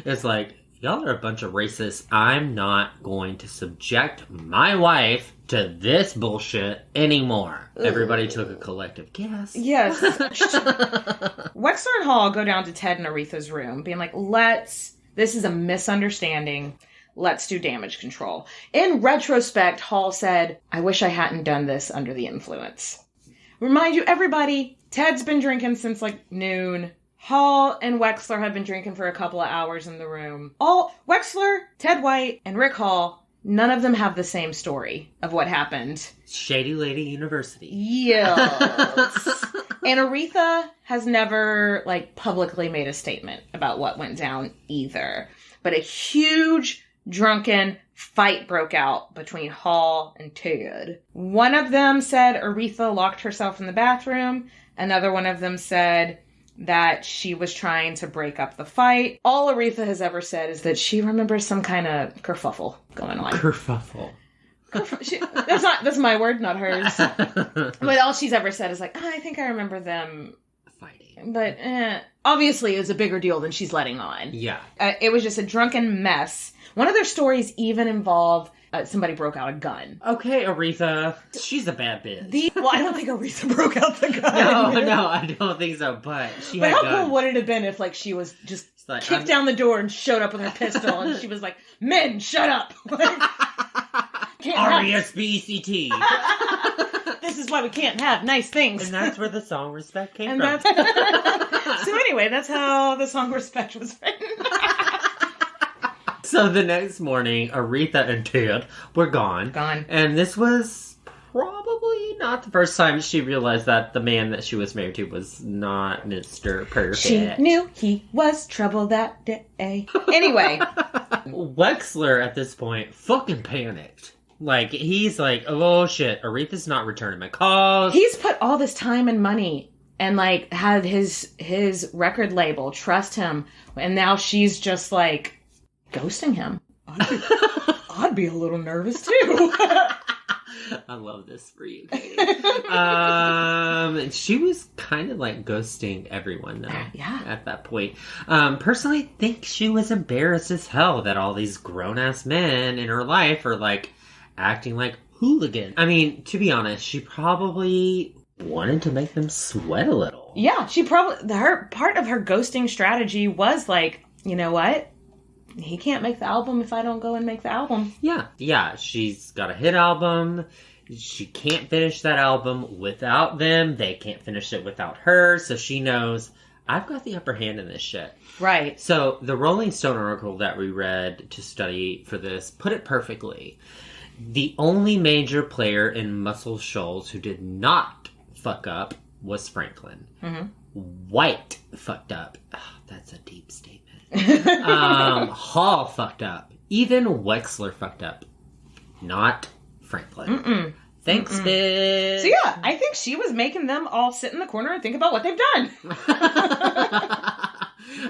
is like, y'all are a bunch of racists. I'm not going to subject my wife to this bullshit anymore. Everybody took a collective guess. Yes. Wexler and Hall go down to Ted and Aretha's room, being like, this is a misunderstanding. Let's do damage control. In retrospect, Hall said, I wish I hadn't done this under the influence. Remind you, everybody, Ted's been drinking since like noon. Hall and Wexler have been drinking for a couple of hours in the room. Wexler, Ted White, and Rick Hall, none of them have the same story of what happened. Shady Lady University. Yes. And Aretha has never, publicly made a statement about what went down either. But a huge drunken fight broke out between Hall and Ted. One of them said Aretha locked herself in the bathroom. Another one of them said that she was trying to break up the fight. All Aretha has ever said is that she remembers some kind of kerfuffle going on. Kerfuffle. That's my word, not hers. But all she's ever said is I think I remember them fighting. But obviously it was a bigger deal than she's letting on. Yeah. It was just a drunken mess. One of their stories even involved somebody broke out a gun. Okay, Aretha. She's a bad bitch. Well, I don't think Aretha broke out the gun. No, I don't think so, but she had But how guns. cool would it have been if, she was just kicked down the door and showed up with her pistol and she was like, men, shut up! R-E-S-P-E-C-T. This is why we can't have nice things. And that's where the song Respect came from. So anyway, that's how the song Respect was written. So the next morning, Aretha and Ted were gone. And this was probably not the first time she realized that the man that she was married to was not Mr. Perfect. She knew he was trouble that day. Anyway. Wexler, at this point, fucking panicked. He's like, oh shit, Aretha's not returning my calls. He's put all this time and money and, had his record label trust him. And now she's just, ghosting him. I'd be a little nervous too. I love this for you, Katie. She was kind of ghosting everyone though. Yeah. At that point, personally, think she was embarrassed as hell that all these grown ass men in her life are acting like hooligans. I mean, to be honest, she probably wanted to make them sweat a little. Yeah, she probably part of her ghosting strategy was you know what? He can't make the album if I don't go and make the album. Yeah. She's got a hit album. She can't finish that album without them. They can't finish it without her. So she knows, I've got the upper hand in this shit. Right. So the Rolling Stone article that we read to study for this put it perfectly. The only major player in Muscle Shoals who did not fuck up was Franklin. Mm-hmm. White fucked up. Oh, that's a deep statement. Hall fucked up. Even Wexler fucked up. Not Franklin. Mm-mm. Thanks, bitch. So yeah, I think she was making them all sit in the corner and think about what they've done.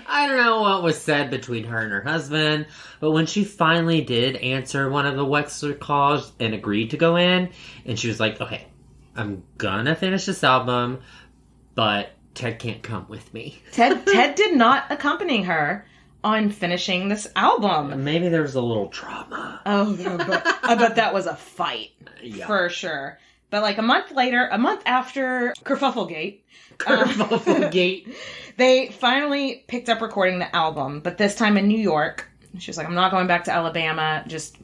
I don't know what was said between her and her husband, but when she finally did answer one of the Wexler calls and agreed to go in, and she was like, okay, I'm gonna finish this album, but Ted can't come with me. Ted did not accompany her on finishing this album. Maybe there was a little trauma. Oh, I bet that was a fight. Yeah. For sure. But like a month after Kerfufflegate, they finally picked up recording the album, but this time in New York. She was like, I'm not going back to Alabama, just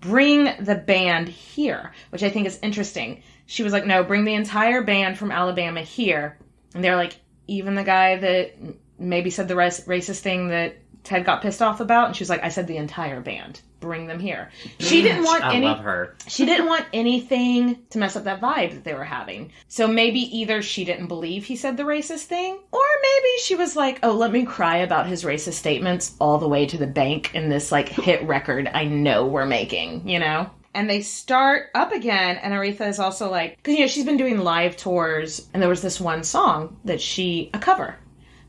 bring the band here, which I think is interesting. She was like, no, bring the entire band from Alabama here. And they're like, even the guy that maybe said the racist thing that Ted got pissed off about, and she was like, I said the entire band. Bring them here. She didn't want I love her. She didn't want anything to mess up that vibe that they were having. So maybe either she didn't believe he said the racist thing, or maybe she was like, oh, let me cry about his racist statements all the way to the bank in this like hit record I know we're making, you know? And they start up again, and Aretha is also like, because, you know, she's been doing live tours, and there was this one song that a cover,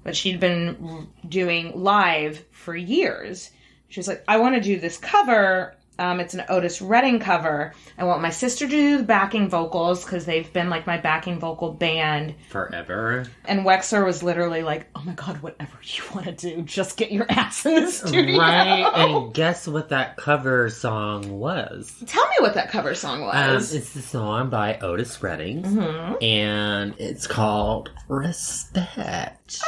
that she'd been doing live for years. She was like, I want to do this cover. It's an Otis Redding cover. I want my sister to do the backing vocals because they've been like my backing vocal band forever. And Wexler was literally like, oh my God, whatever you want to do, just get your ass in the studio. Right, and guess what that cover song was? Tell me what that cover song was. It's the song by Otis Redding, and it's called Respect.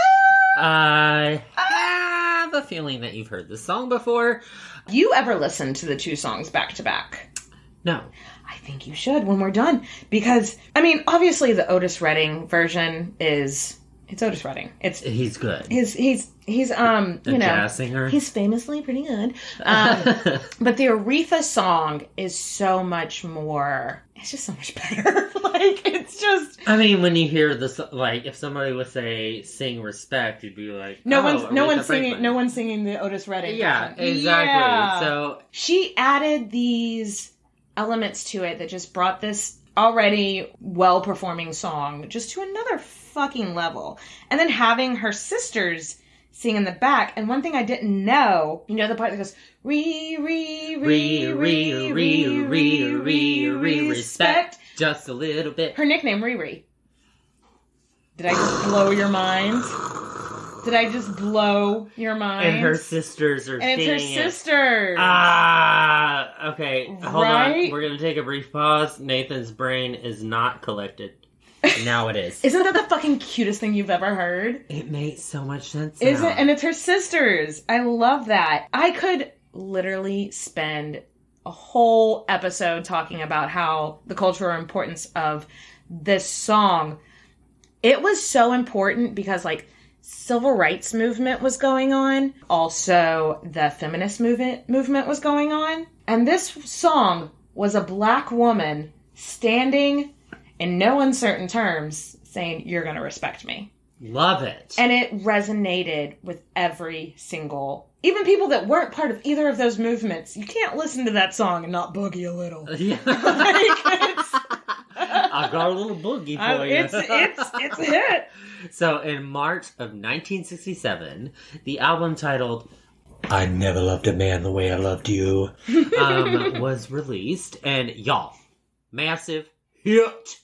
I have a feeling that you've heard this song before. You ever listened to the two songs back to back? No. I think you should when we're done. Because, I mean, obviously the Otis Redding version it's Otis Redding. He's good. He's jazz singer. He's famously pretty good. But the Aretha song is so much more, it's just so much better. Like, it's just... I mean, when you hear this, like, if somebody would say, sing Respect, you'd be like, no one's singing the Otis Redding version. Exactly. Yeah. So she added these elements to it that just brought this already well-performing song just to another fucking level. And then having her sisters sing in the back. And one thing I didn't know, you know the part that goes, respect. Just a little bit. Her nickname, Riri. Did I just blow your mind? Did I just blow your mind? And her sisters are singing it. And it's her sisters. Okay. Hold on. We're going to take a brief pause. Nathan's brain is not collected. Now it is. Isn't that the fucking cutest thing you've ever heard? It makes so much sense Isn't now. And it's her sisters. I love that. I could literally spend a whole episode talking about how the cultural importance of this song. It was so important because, like, civil rights movement was going on. Also, the feminist movement was going on. And this song was a black woman standing in no uncertain terms saying, you're going to respect me. Love it. And it resonated with every single... Even people that weren't part of either of those movements. You can't listen to that song and not boogie a little. Yeah. I got a little boogie for you. It's a hit. So in March of 1967, the album titled I Never Loved a Man the Way I Loved You was released. And y'all, massive hit.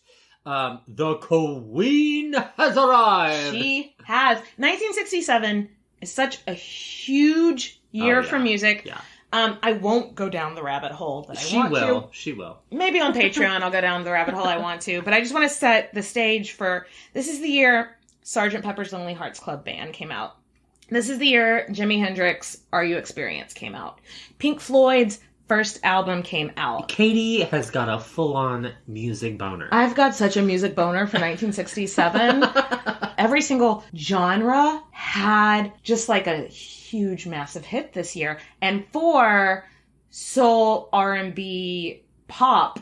The Queen has arrived. She has. 1967 is such a huge year for music. Yeah. I won't go down the rabbit hole that I want to. She will. Maybe on Patreon I'll go down the rabbit hole I want to. But I just want to set the stage for... This is the year Sgt. Pepper's Lonely Hearts Club Band came out. This is the year Jimi Hendrix' Are You Experience came out. Pink Floyd's first album came out. Katie has got a full-on music boner. I've got such a music boner for 1967. Every single genre had just like a huge, massive hit this year. And for soul, R&B, pop,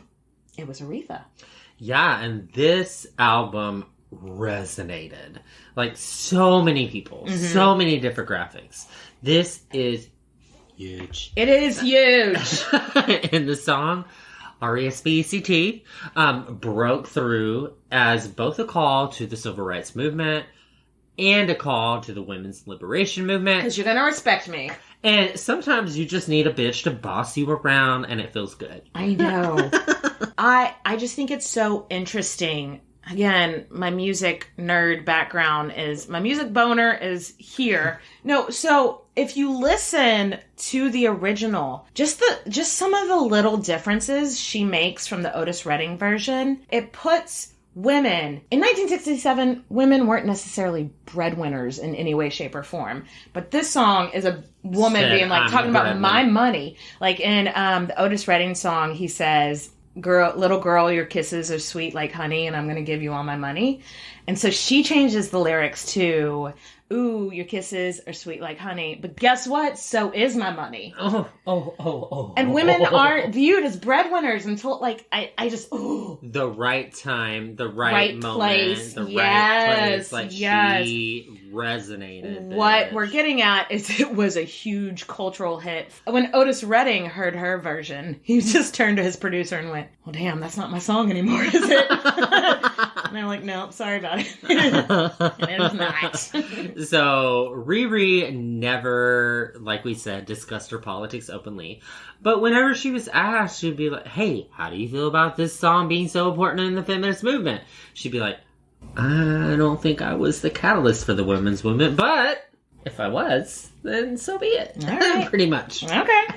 it was Aretha. Yeah, and this album resonated. Like, so many people, so many different graphics. This is huge. It is huge. In the song, R.E.S.P.E.C.T. Broke through as both a call to the civil rights movement and a call to the women's liberation movement. Because you're going to respect me. And sometimes you just need a bitch to boss you around and it feels good. I know. I just think it's so interesting. Again, my music nerd background is, my music boner is here. No, so if you listen to the original, just some of the little differences she makes from the Otis Redding version, it puts women, in 1967, women weren't necessarily breadwinners in any way, shape, or form. But this song is a woman being like, talking about my money. Like in the Otis Redding song, he says, little girl, your kisses are sweet like honey, and I'm going to give you all my money. And so she changes the lyrics to, ooh, your kisses are sweet like honey, but guess what? So is my money. And women aren't viewed as breadwinners until, like, I just, ooh. The right time, the right moment, place. the Yes. right place. Like, yes. she resonated. What we're getting at is it was a huge cultural hit. When Otis Redding heard her version, he just turned to his producer and went, well, damn, that's not my song anymore, is it? And they're like, no, sorry about it. And it is not. So, Riri never, like we said, discussed her politics openly. But whenever she was asked, she'd be like, hey, how do you feel about this song being so important in the feminist movement? She'd be like, I don't think I was the catalyst for the women's movement, but if I was, then so be it. All right. Pretty much. Okay.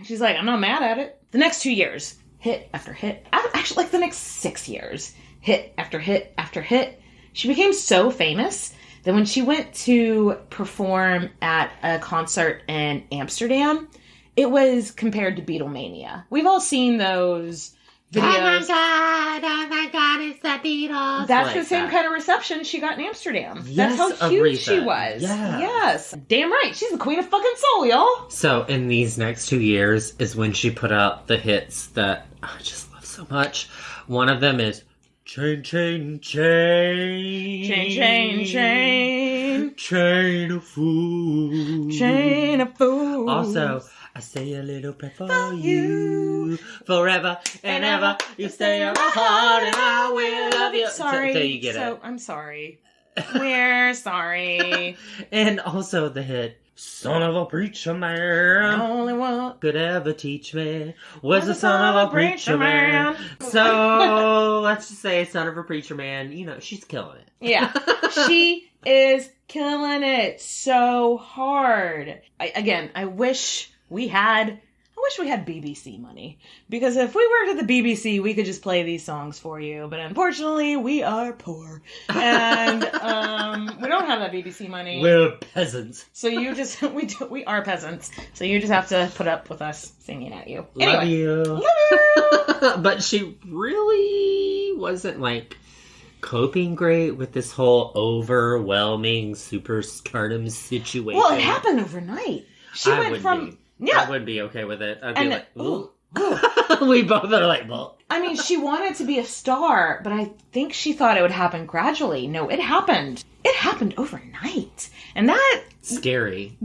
She's like, I'm not mad at it. The next 2 years, hit after hit. Actually, like the next 6 years, hit after hit after hit. She became so famous that when she went to perform at a concert in Amsterdam, it was compared to Beatlemania. We've all seen those videos. Oh my God, it's the Beatles. That's like the same that. kind of reception she got in Amsterdam. Yes, That's how huge Aretha. she was. Yeah. Yes. Damn right. She's the queen of fucking soul, y'all. So, in these next 2 years is when she put out the hits that I just love so much. One of them is Chain, chain, chain. Chain, chain, chain. Chain of food. Chain of fools. Also, I say a little prayer for you. Forever and ever. You stay in my heart and I will love you. Sorry. So you get it. I'm sorry. We're sorry. And also the hit, Son of a Preacher Man. Only one Could ever teach me was the son of a preacher man. man. So let's just say son of a preacher man. You know, she's killing it. Yeah. She is killing it so hard. I wish we had BBC money. Because if we worked at the BBC, we could just play these songs for you. But unfortunately, we are poor. And we don't have that BBC money. We're peasants. So you just, we are peasants. So you just have to put up with us singing at you. Love Anyway. you. Love you. But she really wasn't like coping great with this whole overwhelming superstardom situation. Well, it happened overnight. She went from... Yeah. I would be okay with it. I'd be And like, ooh. We both are like, well. I mean, she wanted to be a star, but I think she thought it would happen gradually. No, it happened. It happened overnight. And that... Scary.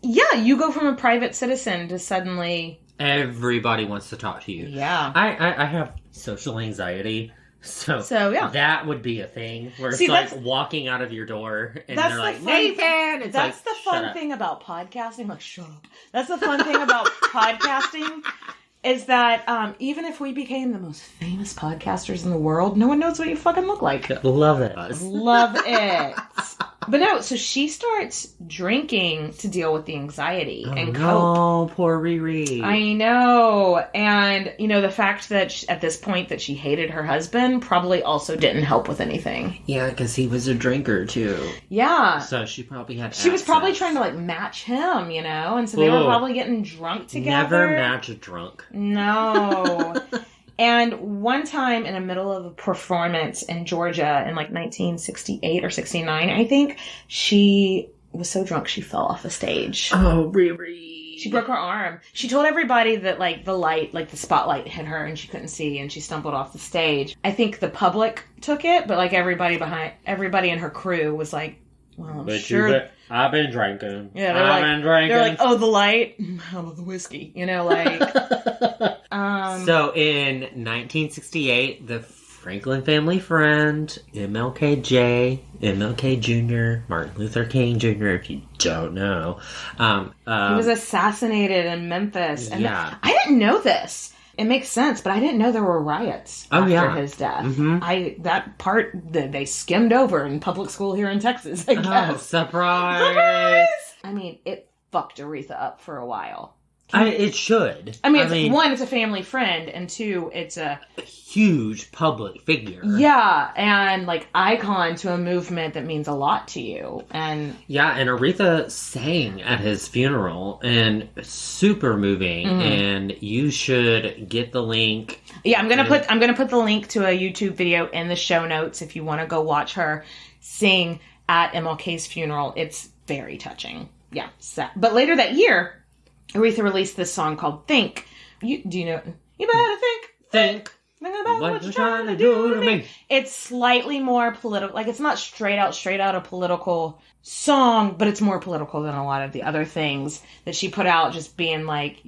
You go from a private citizen to suddenly... Everybody wants to talk to you. Yeah. I have social anxiety. So yeah. that would be a thing where it's like walking out of your door and they're like, Nathan! It's that's like, the fun thing about podcasting. Like, shut up. That's the fun thing about podcasting is that even if we became the most famous podcasters in the world, no one knows what you fucking look like. Love it. Love it. But no, so she starts drinking to deal with the anxiety and cope. Oh, poor Riri. I know. And, the fact that at this point that she hated her husband probably also didn't help with anything. Yeah, because he was a drinker, too. Yeah. So she probably had She was probably trying to, match him, and so they were probably getting drunk together. Never match a drunk. No. And one time in the middle of a performance in Georgia in 1968 or 69, I think, she was so drunk she fell off the stage. Oh, Riri. She broke her arm. She told everybody that the spotlight hit her and she couldn't see and she stumbled off the stage. I think the public took it, but everybody in her crew was like, well, I'm sure. I've been drinking. Yeah, I've been drinking. They're like, oh, the light? How about the whiskey? So in 1968, the Franklin family friend, MLK Jr., Martin Luther King Jr., if you don't know. He was assassinated in Memphis. And I didn't know this. It makes sense, but I didn't know there were riots after his death. Mm-hmm. That part that they skimmed over in public school here in Texas, I guess. Oh, surprise! I mean, it fucked Aretha up for a while. It should. One, it's a family friend, and two, it's a huge public figure. Yeah, and icon to a movement that means a lot to you. And Aretha sang at his funeral, and super moving. Mm-hmm. And you should get the link. Yeah, I'm gonna put the link to a YouTube video in the show notes if you want to go watch her sing at MLK's funeral. It's very touching. Yeah, sad. But later that year, Aretha released this song called Think. You better think about what you're trying to do to me. It's slightly more political. It's not straight out a political song, but it's more political than a lot of the other things that she put out, just being like,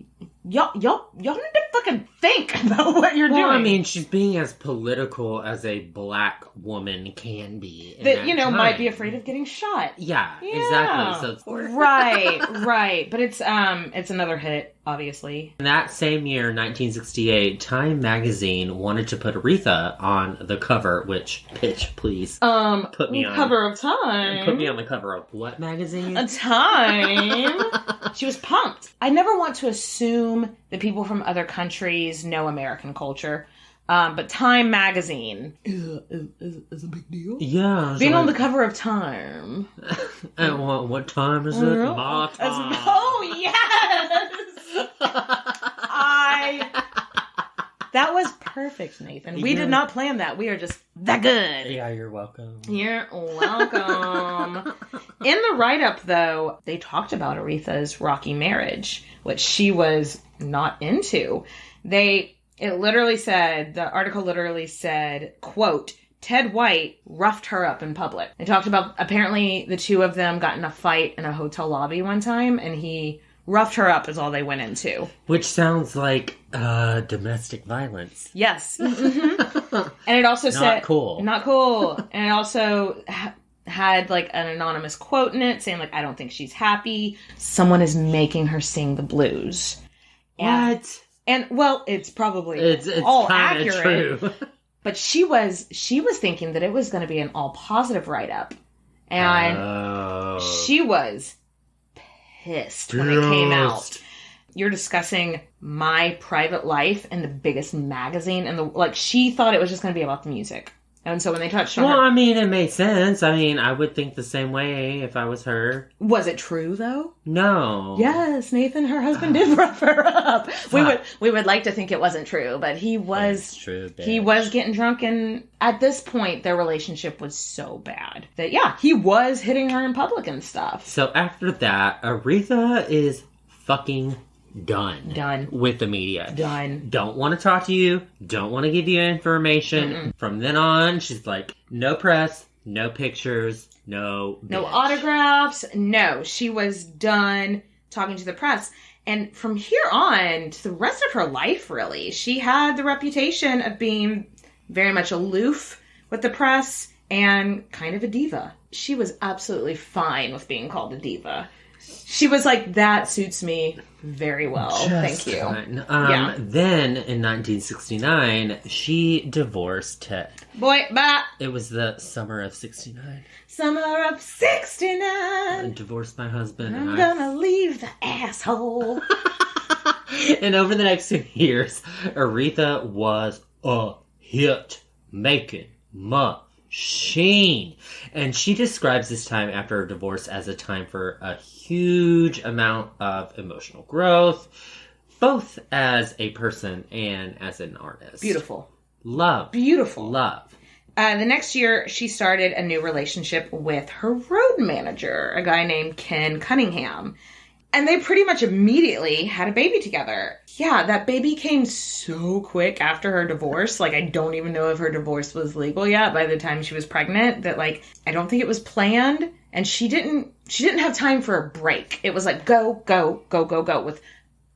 y'all need to fucking think about what you're doing. I mean, she's being as political as a black woman can be. That might be afraid of getting shot. Yeah, exactly. So right. But it's another hit, obviously. In that same year, 1968, Time magazine wanted to put Aretha on the cover, which, bitch, please. Put me on cover of Time. Put me on the cover of what magazine? A Time. She was pumped. I never want to assume that people from other countries know American culture. But Time magazine is a big deal. Yeah. Being on the cover of Time. And what time is it? My time. Oh, yes! That was perfect, Nathan. We did not plan that. We are just that good. Yeah, you're welcome. You're welcome. In the write-up, though, they talked about Aretha's rocky marriage, which she was not into. The article literally said, quote, Ted White roughed her up in public. They talked about, apparently the two of them got in a fight in a hotel lobby one time, and he roughed her up is all they went into. Which sounds like domestic violence. Yes. Mm-hmm. And it also said... Not cool. And it also had an anonymous quote in it saying I don't think she's happy. Someone is making her sing the blues. What? And well, it's probably it's all accurate. True. But she was thinking that it was going to be an all positive write-up. And she was pissed when it came out. You're discussing my private life in the biggest magazine, and she thought it was just going to be about the music. And so when they touched on her... Well, I mean, it made sense. I mean, I would think the same way if I was her. Was it true, though? No. Yes, Nathan, her husband did rough her up. We would like to think it wasn't true, but he was... It's true, bitch. He was getting drunk, and at this point, their relationship was so bad that, he was hitting her in public and stuff. So after that, Aretha is fucking done with the media. Don't want to talk to you. Don't want to give you information. Mm-mm. From then on, she's like, no press, no pictures, no autographs. No, she was done talking to the press. And from here on to the rest of her life, really, she had the reputation of being very much aloof with the press and kind of a diva. She was absolutely fine with being called a diva. She was like, that suits me very well. Thank you. Then, in 1969, she divorced Ted. Boy, bye. It was the summer of 69. Summer of 69. I divorced my husband. I'm gonna leave the asshole. And over the next 2 years, Aretha was a hit-making machine. And she describes this time after her divorce as a time for a huge amount of emotional growth, both as a person and as an artist. Beautiful. Love. Beautiful. Love. The next year, she started a new relationship with her road manager, a guy named Ken Cunningham. And they pretty much immediately had a baby together. Yeah, that baby came so quick after her divorce. Like, I don't even know if her divorce was legal yet by the time she was pregnant. That, like, I don't think it was planned. And she didn't have time for a break. It was like, go, go, go, go, go, with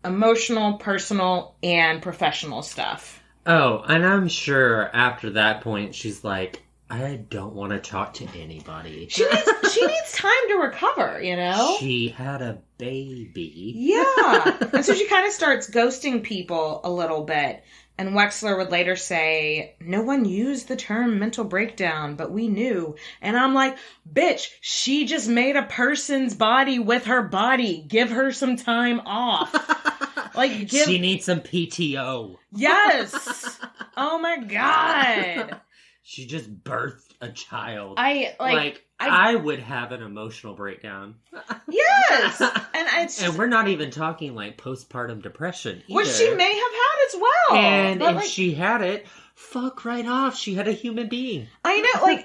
emotional, personal, and professional stuff. Oh, and I'm sure after that point, she's like, I don't want to talk to anybody. She needs time to recover, you know? She had a baby. Yeah. And so she kind of starts ghosting people a little bit. And Wexler would later say, no one used the term mental breakdown, but we knew. And I'm like, bitch, she just made a person's body with her body. Give her some time off. She needs some PTO. Yes. Oh my God. She just birthed a child. I would have an emotional breakdown. Yes. And we're not even talking like postpartum depression either. Which she may have had as well. And if she had it, fuck right off. She had a human being. I know,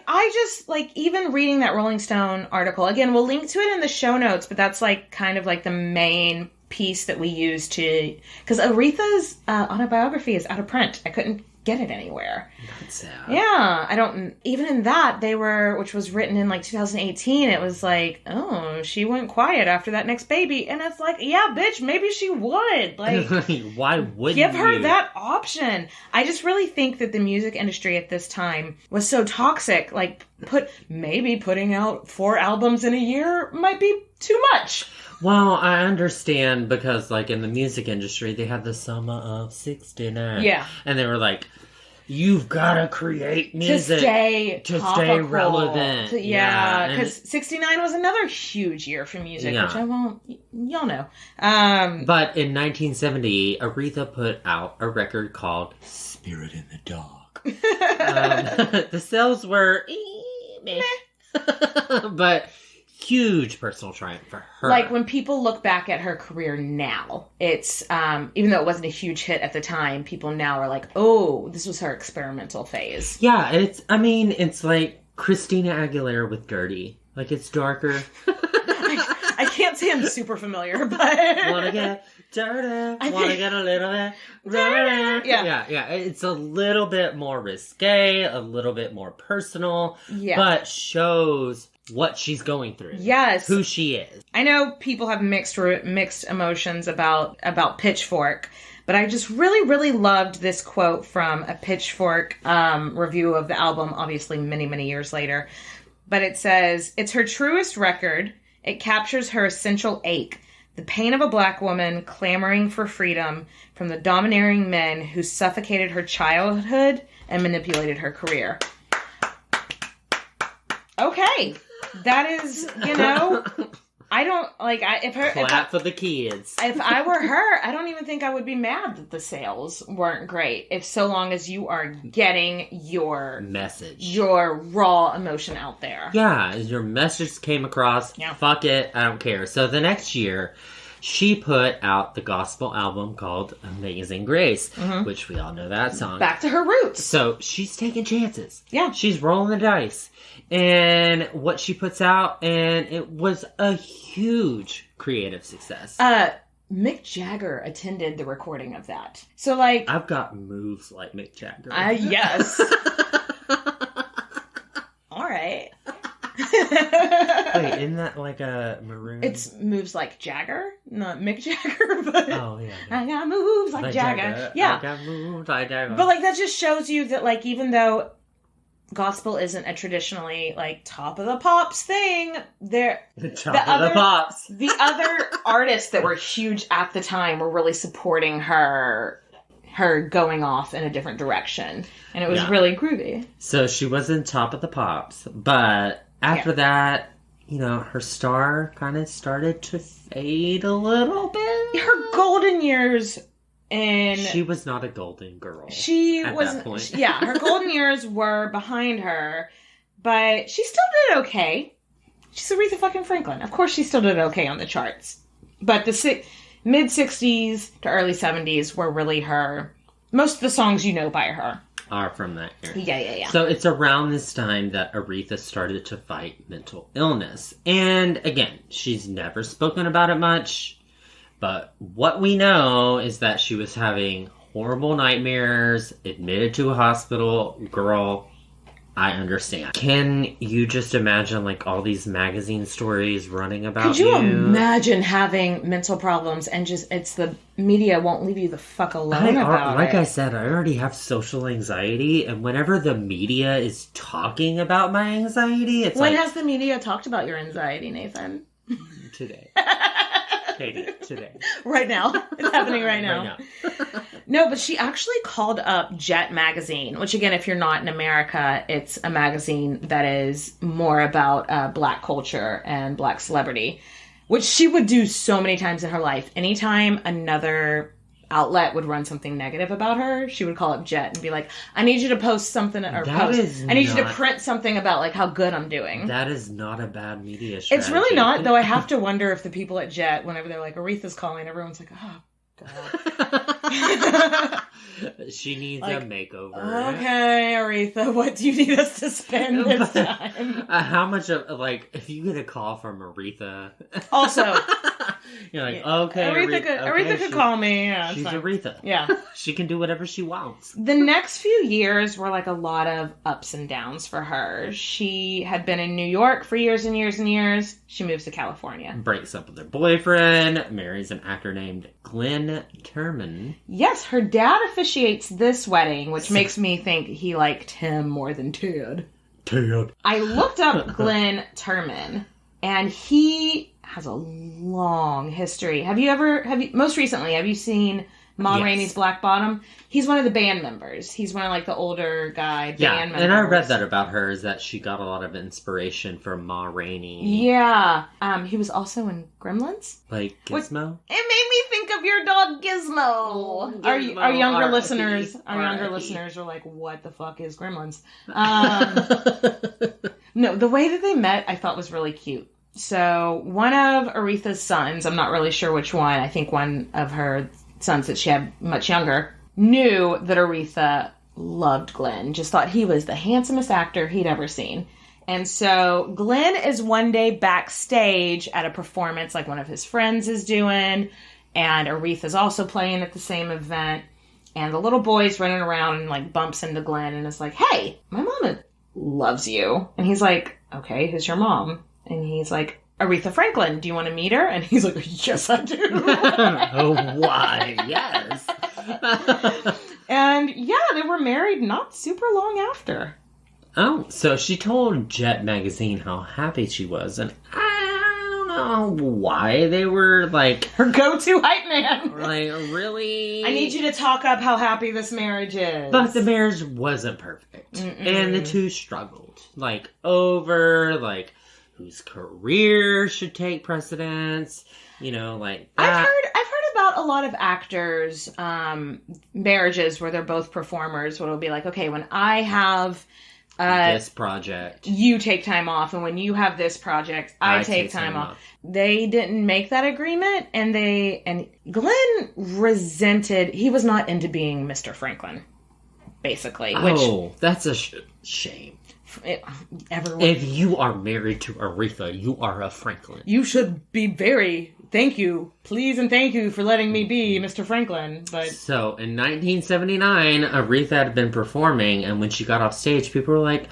even reading that Rolling Stone article, again, we'll link to it in the show notes, but that's kind of the main piece that we use because Aretha's autobiography is out of print. I couldn't get it anywhere. That's sad. Yeah, even in that, which was written in 2018, it was she went quiet after that next baby. And it's yeah, bitch, maybe she would. Why wouldn't give her that option? I just really think that the music industry at this time was so toxic. Putting out 4 albums in a year might be too much. Well, I understand because, in the music industry, they had the summer of 69. Yeah. And they were you've got to create music to stay relevant. Because 69 was another huge year for music, which I won't, y'all know. But in 1970, Aretha put out a record called Spirit in the Dog. The sales were meh. But huge personal triumph for her. When people look back at her career now, it's even though it wasn't a huge hit at the time, people now are oh, this was her experimental phase. Yeah, it's like Christina Aguilera with Dirty. It's darker. I can't say I'm super familiar, but wanna get dirty, wanna get a little bit dirty. Yeah. It's a little bit more risque, a little bit more personal, but shows what she's going through. Yes. Who she is. I know people have mixed emotions about Pitchfork, but I just really, really loved this quote from a Pitchfork review of the album, obviously many, many years later. But it says, it's her truest record. It captures her essential ache, the pain of a black woman clamoring for freedom from the domineering men who suffocated her childhood and manipulated her career. Okay. That is, I don't, Clap for the kids. If I were her, I don't even think I would be mad that the sales weren't great. So long as you are getting your message, your raw emotion out there. Yeah, your message came across. Yeah. Fuck it, I don't care. So the next year, she put out the gospel album called Amazing Grace, which we all know that song. Back to her roots. So she's taking chances. Yeah. She's rolling the dice. And what she puts out, and it was a huge creative success. Mick Jagger attended the recording of that. So I've got moves like Mick Jagger. Yes. All right. Wait, isn't that a maroon? It's moves like Jagger, not Mick Jagger, but oh yeah. I got moves like Jagger. Yeah, I got moves like Jagger. But that just shows you that even though gospel isn't a traditionally, like, top of the pops thing. The pops. The other artists that were huge at the time were really supporting her going off in a different direction. And it was really groovy. So she wasn't top of the pops, but after that, you know, her star kind of started to fade a little bit. Her golden years... And she was not a golden girl. That point. Yeah, her golden years were behind her, but she still did okay. She's Aretha fucking Franklin. Of course, she still did okay on the charts. But the mid 60s to early 70s were really her. Most of the songs you know by her are from that era. Yeah. So it's around this time that Aretha started to fight mental illness, and again, she's never spoken about it much. But what we know is that she was having horrible nightmares, admitted to a hospital. Girl, I understand. Can you just imagine, like, all these magazine stories running about you? Could you imagine having mental problems and just, it's the media won't leave you the fuck alone about it? Like I said, I already have social anxiety, and whenever the media is talking about my anxiety, it's When has the media talked about your anxiety, Nathan? Today. Today. Right now. It's happening right now. No, but she actually called up Jet magazine, which again, if you're not in America, it's a magazine that is more about Black culture and Black celebrity, which she would do so many times in her life. Anytime another outlet would run something negative about her, she would call up Jet and be like, I need you to post something, or I need you to print something about, like, how good I'm doing. That is not a bad media strategy. It's really not, though. I have to wonder if the people at Jet, whenever they're like, Aretha's calling, everyone's like, oh, God. She needs a makeover. Okay, Aretha, what do you need us to spend this time? How much of, like, if you get a call from Aretha... Also... You're like, okay, Aretha could call me. Yeah, she's Aretha. Yeah. She can do whatever she wants. The next few years were like a lot of ups and downs for her. She had been in New York for years and years and years. She moves to California. Breaks up with her boyfriend, marries an actor named Glenn Turman. Yes, her dad officiates this wedding, which makes me think he liked him more than Ted. I looked up Glenn Turman, and he has a long history. Most recently, have you seen Ma Rainey's Black Bottom? He's one of the band members. He's one of, like, the older guy band members. And I read that about her, is that she got a lot of inspiration from Ma Rainey. Yeah. He was also in Gremlins. Like Gizmo? It made me think of your dog Gizmo. Our younger listeners are like, what the fuck is Gremlins? No, the way that they met I thought was really cute. So one of Aretha's sons, I'm not really sure which one, I think one of her sons that she had much younger, knew that Aretha loved Glenn, just thought he was the handsomest actor he'd ever seen. And so Glenn is one day backstage at a performance like one of his friends is doing, and Aretha's also playing at the same event, and the little boy's running around and, like, bumps into Glenn and is like, hey, my mom loves you. And he's like, okay, who's your mom? And he's like, Aretha Franklin, do you want to meet her? And he's like, yes, I do. Oh, why? Yes. And yeah, they were married not super long after. Oh, so she told Jet magazine how happy she was, and I don't know why they were, like, her go-to hype man. Like, really? I need you to talk up how happy this marriage is. But the marriage wasn't perfect. Mm-mm. And the two struggled. Like, over, like, whose career should take precedence, you know, like that. I've heard about a lot of actors' marriages where they're both performers, where it'll be like, okay, when I have this project, you take time off, and when you have this project, I take time off. They didn't make that agreement, and Glenn resented. He was not into being Mr. Franklin, basically. That's a shame. Everyone. If you are married to Aretha, you are a Franklin. You should be thank you for letting me be Mr. Franklin. But so in 1979, Aretha had been performing, and when she got off stage, people were like,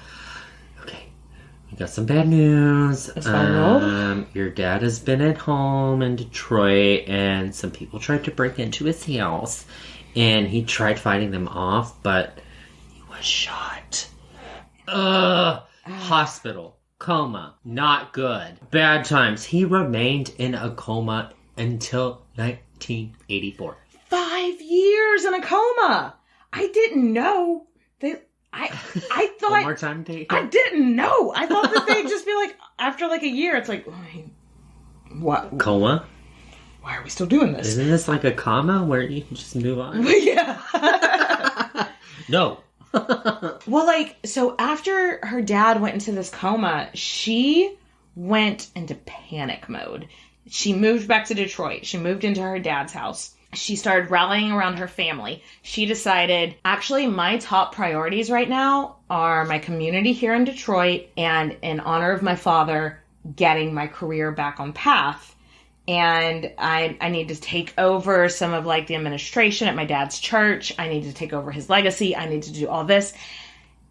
"Okay, we got some bad news. Your dad has been at home in Detroit, and some people tried to break into his house, and he tried fighting them off, but he was shot." Hospital. Coma. Not good. Bad times. He remained in a coma until 1984. 5 years in a coma. I didn't know that. I thought. One more time, Dave. I didn't know. I thought that they'd just be like, after like a year, it's like, what? Coma? Why are we still doing this? Isn't this like a comma where you can just move on? Yeah. No. Well, like, so after her dad went into this coma, she went into panic mode. She moved back to Detroit. She moved into her dad's house. She started rallying around her family. She decided, actually, my top priorities right now are my community here in Detroit and, in honor of my father, getting my career back on path. And I need to take over some of like the administration at my dad's church. I need to take over his legacy. I need to do all this.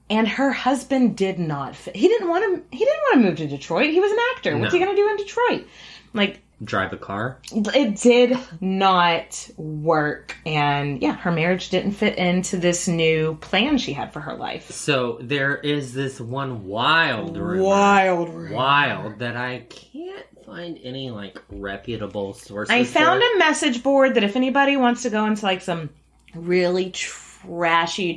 And her husband did not fit. He didn't want to move to Detroit. He was an actor. No. What's he going to do in Detroit? Like, drive a car? It did not work. And yeah, her marriage didn't fit into this new plan she had for her life. So there is this one wild rumor. Wild that I can't find any like reputable sources. I found a message board that if anybody wants to go into like some really trashy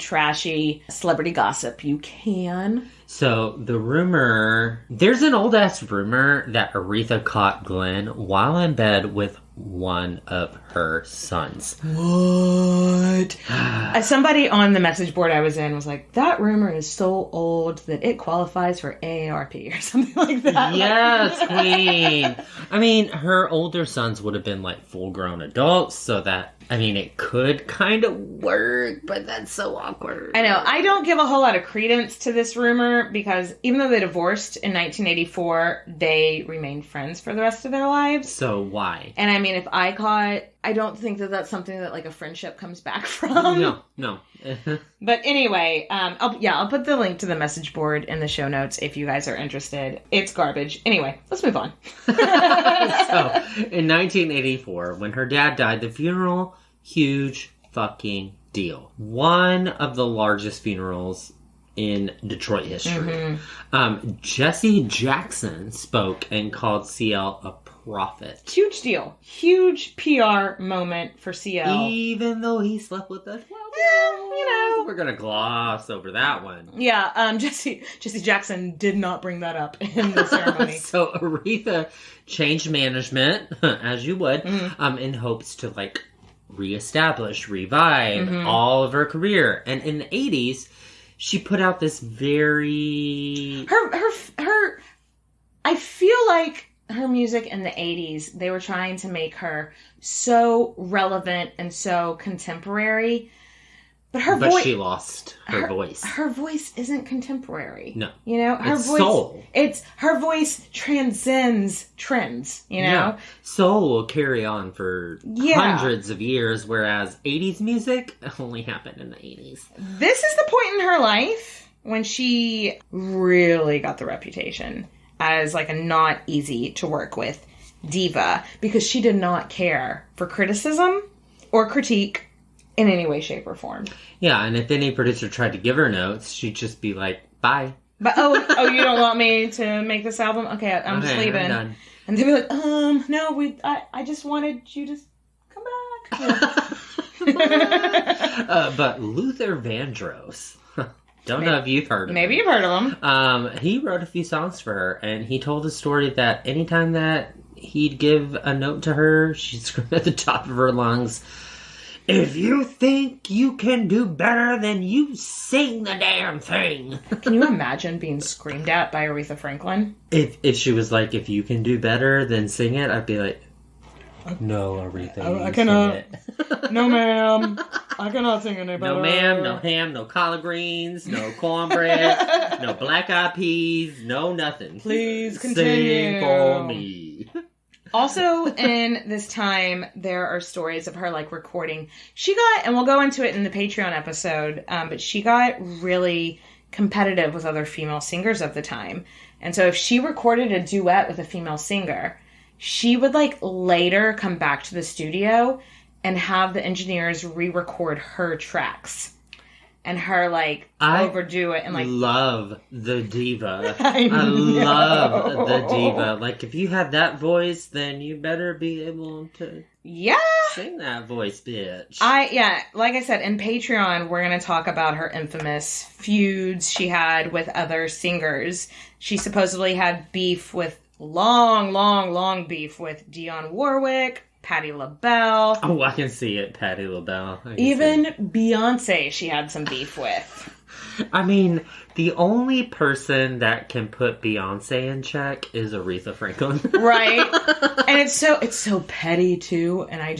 celebrity gossip, you can. So the rumor, there's an old ass rumor that Aretha caught Glenn while in bed with one of her sons. What? Somebody on the message board I was in was like, that rumor is so old that it qualifies for AARP or something like that. Yes, queen. I mean, her older sons would have been like full grown adults, so that, I mean, it could kind of work, but that's so awkward. I know. I don't give a whole lot of credence to this rumor because even though they divorced in 1984, they remained friends for the rest of their lives. So why? And I mean, if I caught, I don't think that that's something that like a friendship comes back from. No. But anyway, I'll put the link to the message board in the show notes if you guys are interested. It's garbage. Anyway, let's move on. So, in 1984, when her dad died, the funeral, huge fucking deal. One of the largest funerals in Detroit history. Mm-hmm. Jesse Jackson spoke and called CL a prophet. Huge deal. Huge PR moment for CL. Even though he slept with us. Well, you know. We're going to gloss over that one. Yeah, Jesse Jackson did not bring that up in the ceremony. So Aretha changed management, as you would, in hopes to, like, reestablish, revive all of her career. And in the 80s, she put out this very... Her I feel like her music in the 80s, they were trying to make her so relevant and so contemporary. But her voice... But she lost her voice. Her voice isn't contemporary. No. You know? Her it's voice... soul. Her voice transcends trends, you know? Yeah. Soul will carry on for hundreds of years, whereas 80s music only happened in the 80s. This is the point in her life when she really got the reputation as like a not easy to work with diva because she did not care for criticism or critique in any way, shape, or form. Yeah, and if any producer tried to give her notes, she'd just be like, bye. But you don't want me to make this album? Okay, I'm just leaving. I'm done. And they'd be like, no, I just wanted you to come back. But Luther Vandross, don't know if you've heard of him. Maybe you've heard of him. He wrote a few songs for her, and he told a story that anytime that he'd give a note to her, she'd scream at the top of her lungs, if you think you can do better, then you sing the damn thing. Can you imagine being screamed at by Aretha Franklin? If she was like, if you can do better, then sing it, I'd be like, no, Aretha, I cannot. Sing it. No, ma'am. I cannot sing any better. No, ma'am. No ham. No collard greens. No cornbread. No black eyed peas. No nothing. Please continue. Sing for me. Also, in this time, there are stories of her, like, recording. She got, and we'll go into it in the Patreon episode, but she got really competitive with other female singers of the time. And so if she recorded a duet with a female singer, she would, like, later come back to the studio and have the engineers re-record her tracks. and her, like, overdo it and, like... love the diva. I love the diva. Like, if you have that voice, then you better be able to... Yeah. Sing that voice, bitch. Like I said, in Patreon, we're going to talk about her infamous feuds she had with other singers. She supposedly had beef with, long beef with Dionne Warwick, Patti LaBelle. Oh, I can see it, Patti LaBelle. Even Beyonce she had some beef with. I mean, the only person that can put Beyonce in check is Aretha Franklin. Right? And it's so petty, too. And I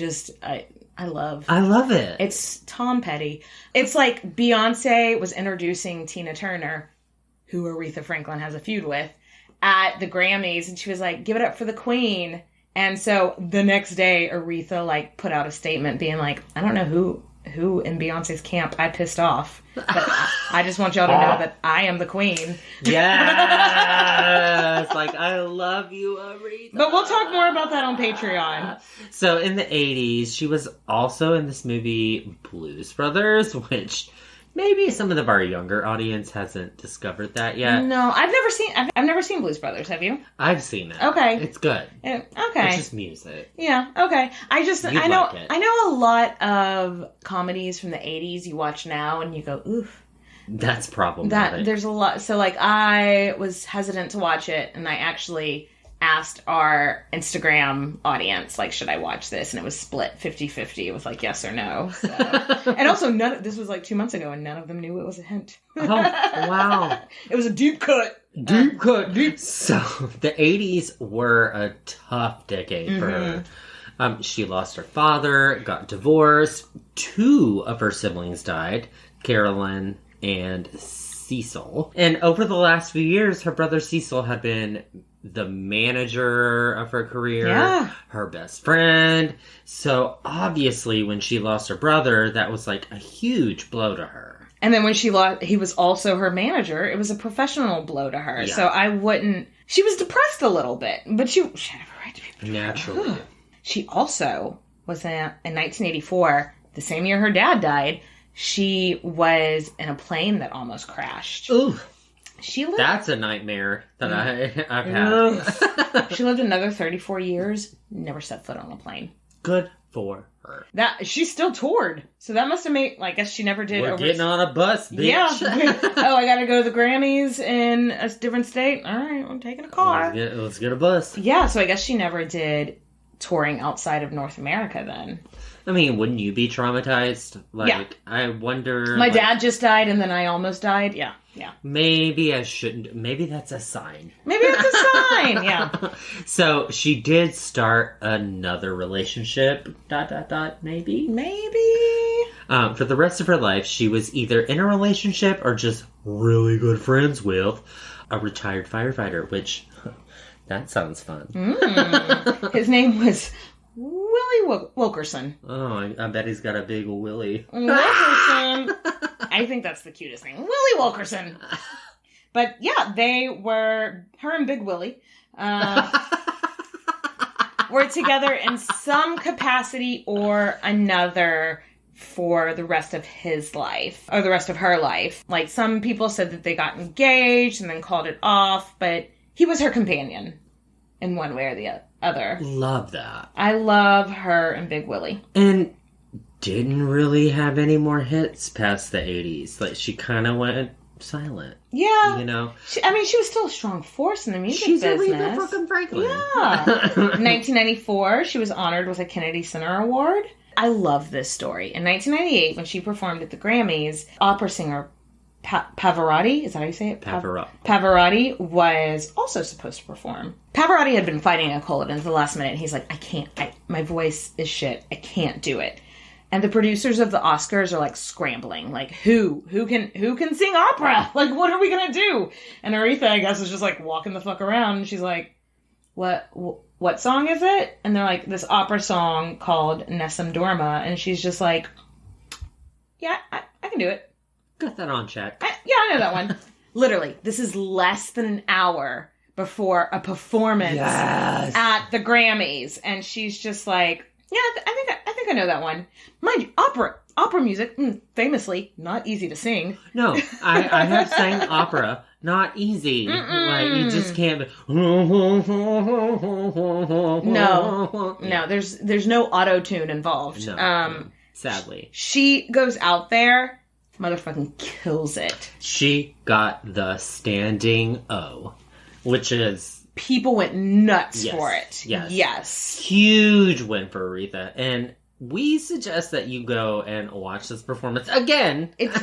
love it. It's Tom Petty. It's like Beyonce was introducing Tina Turner, who Aretha Franklin has a feud with, at the Grammys. And she was like, give it up for the Queen. And so the next day, Aretha, like, put out a statement being like, I don't know who in Beyonce's camp I pissed off. But I just want y'all to know that I am the queen. Yes! Like, I love you, Aretha. But we'll talk more about that on Patreon. So, in the 80s, she was also in this movie Blues Brothers, which maybe some of our younger audience hasn't discovered that yet. No, I've never seen Blues Brothers. Have you? I've seen it. Okay. It's good. Okay. It's just music. Yeah, okay. I know like it. I know a lot of comedies from the 80s you watch now and you go, oof. That's problematic. There's a lot. So, like, I was hesitant to watch it, and I actually asked our Instagram audience, like, should I watch this? And it was split 50-50. It was like, yes or no. So. And also, this was like 2 months ago, and none of them knew it was a hint. Oh, wow. It was a deep cut. Deep cut. So, the 80s were a tough decade for her. She lost her father, got divorced. 2 of her siblings died, Carolyn and Cecil. And over the last few years, her brother Cecil had been the manager of her career, her best friend. So obviously when she lost her brother, that was like a huge blow to her. And then when he was also her manager, it was a professional blow to her. Yeah. So she was depressed a little bit, but she had a right to be depressed. Naturally. She also was in 1984, the same year her dad died, she was in a plane that almost crashed. Ooh. That's a nightmare that I've had. She lived another 34 years, never set foot on a plane. Good for her. She still toured, so that must have made. I guess she never did. We're getting on a bus, bitch. Yeah. Oh, I gotta go to the Grammys in a different state. All right, I'm taking a car. Let's get a bus. Yeah, so I guess she never did touring outside of North America then. I mean, wouldn't you be traumatized? I wonder... My dad just died, and then I almost died. Yeah. Maybe I shouldn't... Maybe that's a sign. Maybe that's a sign, yeah. So, she did start another relationship, ... maybe? Maybe. For the rest of her life, she was either in a relationship or just really good friends with a retired firefighter, which... that sounds fun. His name was... Willie Wilkerson. Oh, I bet he's got a big willy. Wilkerson. I think that's the cutest name. Willie Wilkerson. But yeah, her and Big Willie, were together in some capacity or another for the rest of his life, or the rest of her life. Like, some people said that they got engaged and then called it off, but he was her companion in one way or the other. Love that. I love her and Big Willie. And didn't really have any more hits past the 80s. Like, she kind of went silent. Yeah. You know? She was still a strong force in the music business. She's Aretha fucking Franklin. Yeah. In 1994, she was honored with a Kennedy Center Award. I love this story. In 1998, when she performed at the Grammys, opera singer Pavarotti, is that how you say it? Pavarotti was also supposed to perform. Pavarotti had been fighting a cold, and at the last minute, he's like, my voice is shit. I can't do it. And the producers of the Oscars are like scrambling, like, who can sing opera? Like, what are we gonna do? And Aretha, I guess, is just like walking the fuck around, and she's like, what song is it? And they're like, this opera song called Nessun Dorma, and she's just like, yeah, I can do it. Got that on check. I know that one. Literally, this is less than an hour before a performance at the Grammys, and she's just like, yeah, I think think I know that one. Mind you, opera music, famously not easy to sing. No, I have sang opera. Not easy. Like, you just can't... No, there's no auto-tune involved. No, sadly. She goes out there, motherfucking kills it. She got the standing O, which is... People went nuts for it. Yes. Huge win for Aretha. And we suggest that you go and watch this performance again. It's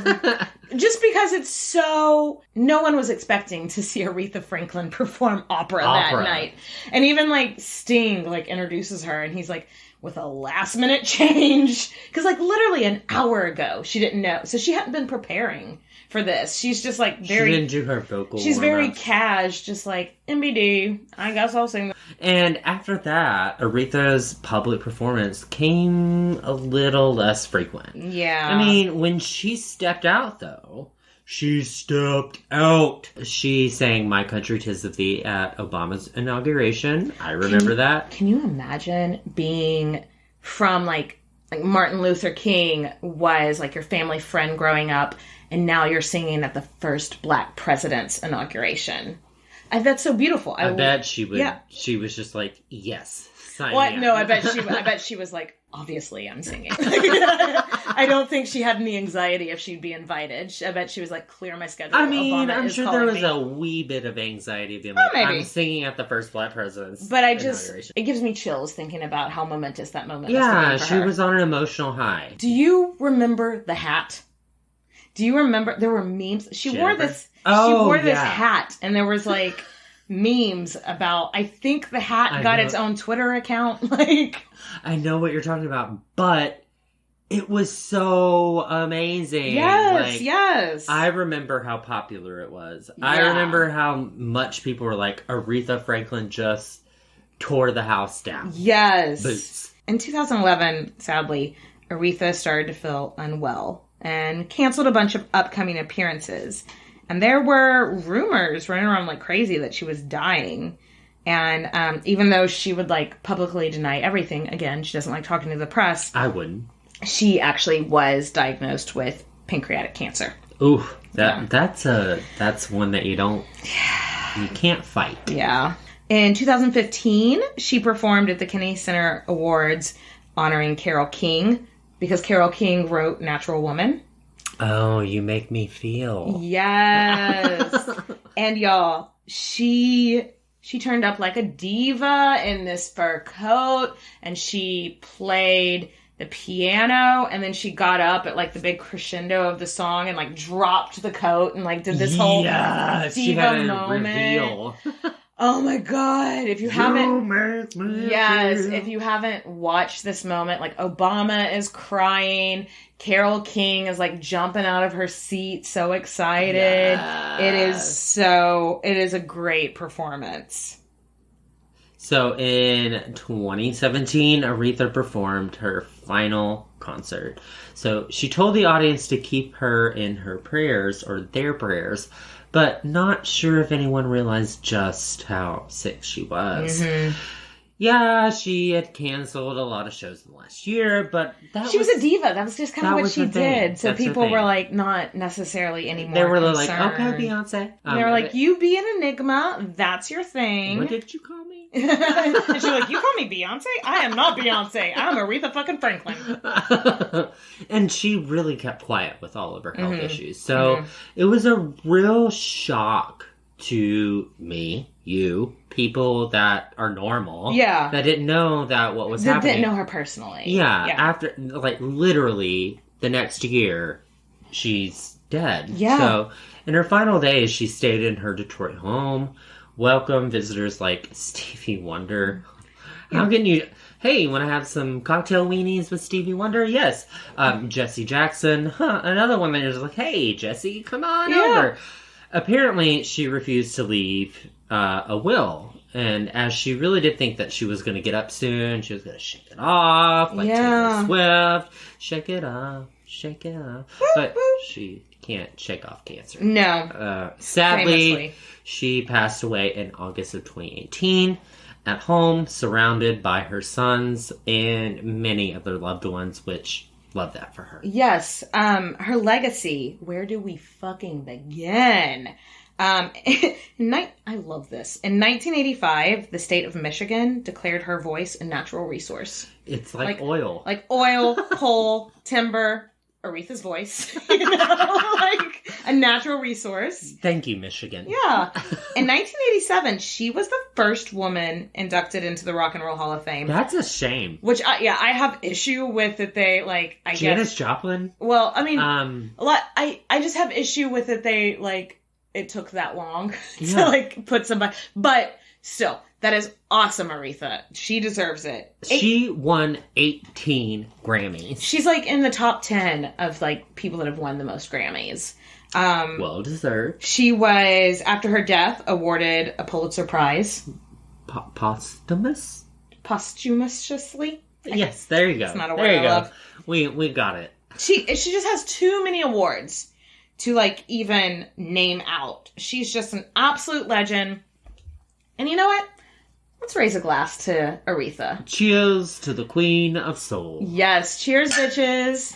just because it's so... No one was expecting to see Aretha Franklin perform opera that night. And even, like, Sting, like, introduces her, and he's like, with a last-minute change. Because, like, literally an hour ago, she didn't know. So she hadn't been preparing for this. She's just, like, very... She didn't do her vocal She's very warm-ups. cash, just like, MBD, I guess I'll sing. And after that, Aretha's public performance came a little less frequent. Yeah. I mean, when she stepped out, though, she stepped out. She sang My Country 'Tis of Thee at Obama's inauguration. I remember that. Can you imagine being from, like Martin Luther King was, like, your family friend growing up, and now you're singing at the first black president's inauguration? That's so beautiful. I bet she would. Yeah. She was just like, yes. What? No, I bet she was like, obviously I'm singing. I don't think she had any anxiety if she'd be invited. I bet she was like, clear my schedule. I mean, Obama I'm is sure calling there was me. a wee bit of anxiety being like, maybe. I'm singing at the first black president's But inauguration. it gives me chills thinking about how momentous that moment must Yeah, have been for she her. was on an emotional high. Do you remember the hat? Do you remember there were memes? She wore this hat, and there was like memes about, I think the hat got its own Twitter account. Like, I know what you're talking about, but it was so amazing. Yes. I remember how popular it was. Yeah. I remember how much people were like, Aretha Franklin just tore the house down. Yes. Boots. In 2011, sadly, Aretha started to feel unwell and canceled a bunch of upcoming appearances. And there were rumors running around like crazy that she was dying. And even though she would like publicly deny everything, again, she doesn't like talking to the press. I wouldn't. She actually was diagnosed with pancreatic cancer. Ooh, that's one that you can't fight. Yeah. In 2015, she performed at the Kennedy Center Awards honoring Carole King, because Carole King wrote Natural Woman. Oh, you make me feel. Yes. And y'all, she turned up like a diva in this fur coat, and she played the piano, and then she got up at like the big crescendo of the song and like dropped the coat and like did this whole diva she had a moment. reveal. Oh my god, if you haven't watched this moment, like Obama is crying, Carole King is like jumping out of her seat, so excited. Yes. It is a great performance. So in 2017, Aretha performed her final concert. So she told the audience to keep her in her prayers, or their prayers, but not sure if anyone realized just how sick she was. Mm-hmm. Yeah, she had canceled a lot of shows in the last year, but she was a diva. That was just kind of what she did. So That's people were like, not necessarily anymore. They were concerned. like, okay, Beyonce. They were like, you be an enigma. That's your thing. What did you call me? And she's like, you call me Beyonce? I am not Beyonce. I'm Aretha fucking Franklin. And she really kept quiet with all of her health issues. So it was a real shock to me, you, people that are normal. Yeah. That didn't know that what was happening. Didn't know her personally. Yeah. After, like, literally the next year, she's dead. Yeah. So in her final days, she stayed in her Detroit home, welcomed visitors like Stevie Wonder. How can you... Hey, you want to have some cocktail weenies with Stevie Wonder? Yes. Jesse Jackson. Another one that you're just like, hey, Jesse, come on over. Apparently, she refused to leave a will. And as she really did think that she was going to get up soon, she was going to shake it off, like Taylor Swift. Shake it off, shake it off. But she can't shake off cancer. No. Sadly, she passed away in August of 2018. at home, surrounded by her sons and many other loved ones, which love that for her. Yes. Her legacy. Where do we fucking begin? I love this. In 1985, the state of Michigan declared her voice a natural resource. It's like oil. Like oil, coal, timber, Aretha's voice. Like a natural resource. Thank you, Michigan. Yeah. In 1987, she was the first woman inducted into the Rock and Roll Hall of Fame. That's a shame. Which, I have issue with that they, like, I Janis guess... Joplin? Well, I mean, I just have issue with that they, like, it took that long to, like, put somebody... But, still, that is awesome, Aretha. She deserves it. She won 18 Grammys. She's, like, in the top 10 of, like, people that have won the most Grammys. Well deserved. She was, after her death, awarded a Pulitzer Prize. Posthumous? Posthumously? Yes, there you go. It's not a there word you I go. love. We got it. She just has too many awards to, like, even name out. She's just an absolute legend. And you know what? Let's raise a glass to Aretha. Cheers to the Queen of Soul. Yes. Cheers, bitches.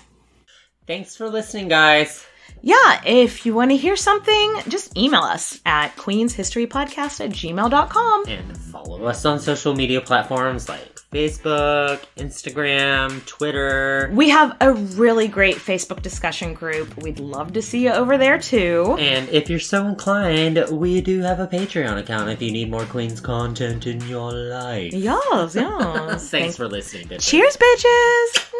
Thanks for listening, guys. Yeah, if you want to hear something, just email us at queenshistorypodcast@gmail.com. And follow us on social media platforms like Facebook, Instagram, Twitter. We have a really great Facebook discussion group. We'd love to see you over there, too. And if you're so inclined, we do have a Patreon account if you need more Queens content in your life. Yes. Thanks for listening, bitches. Cheers, bitches!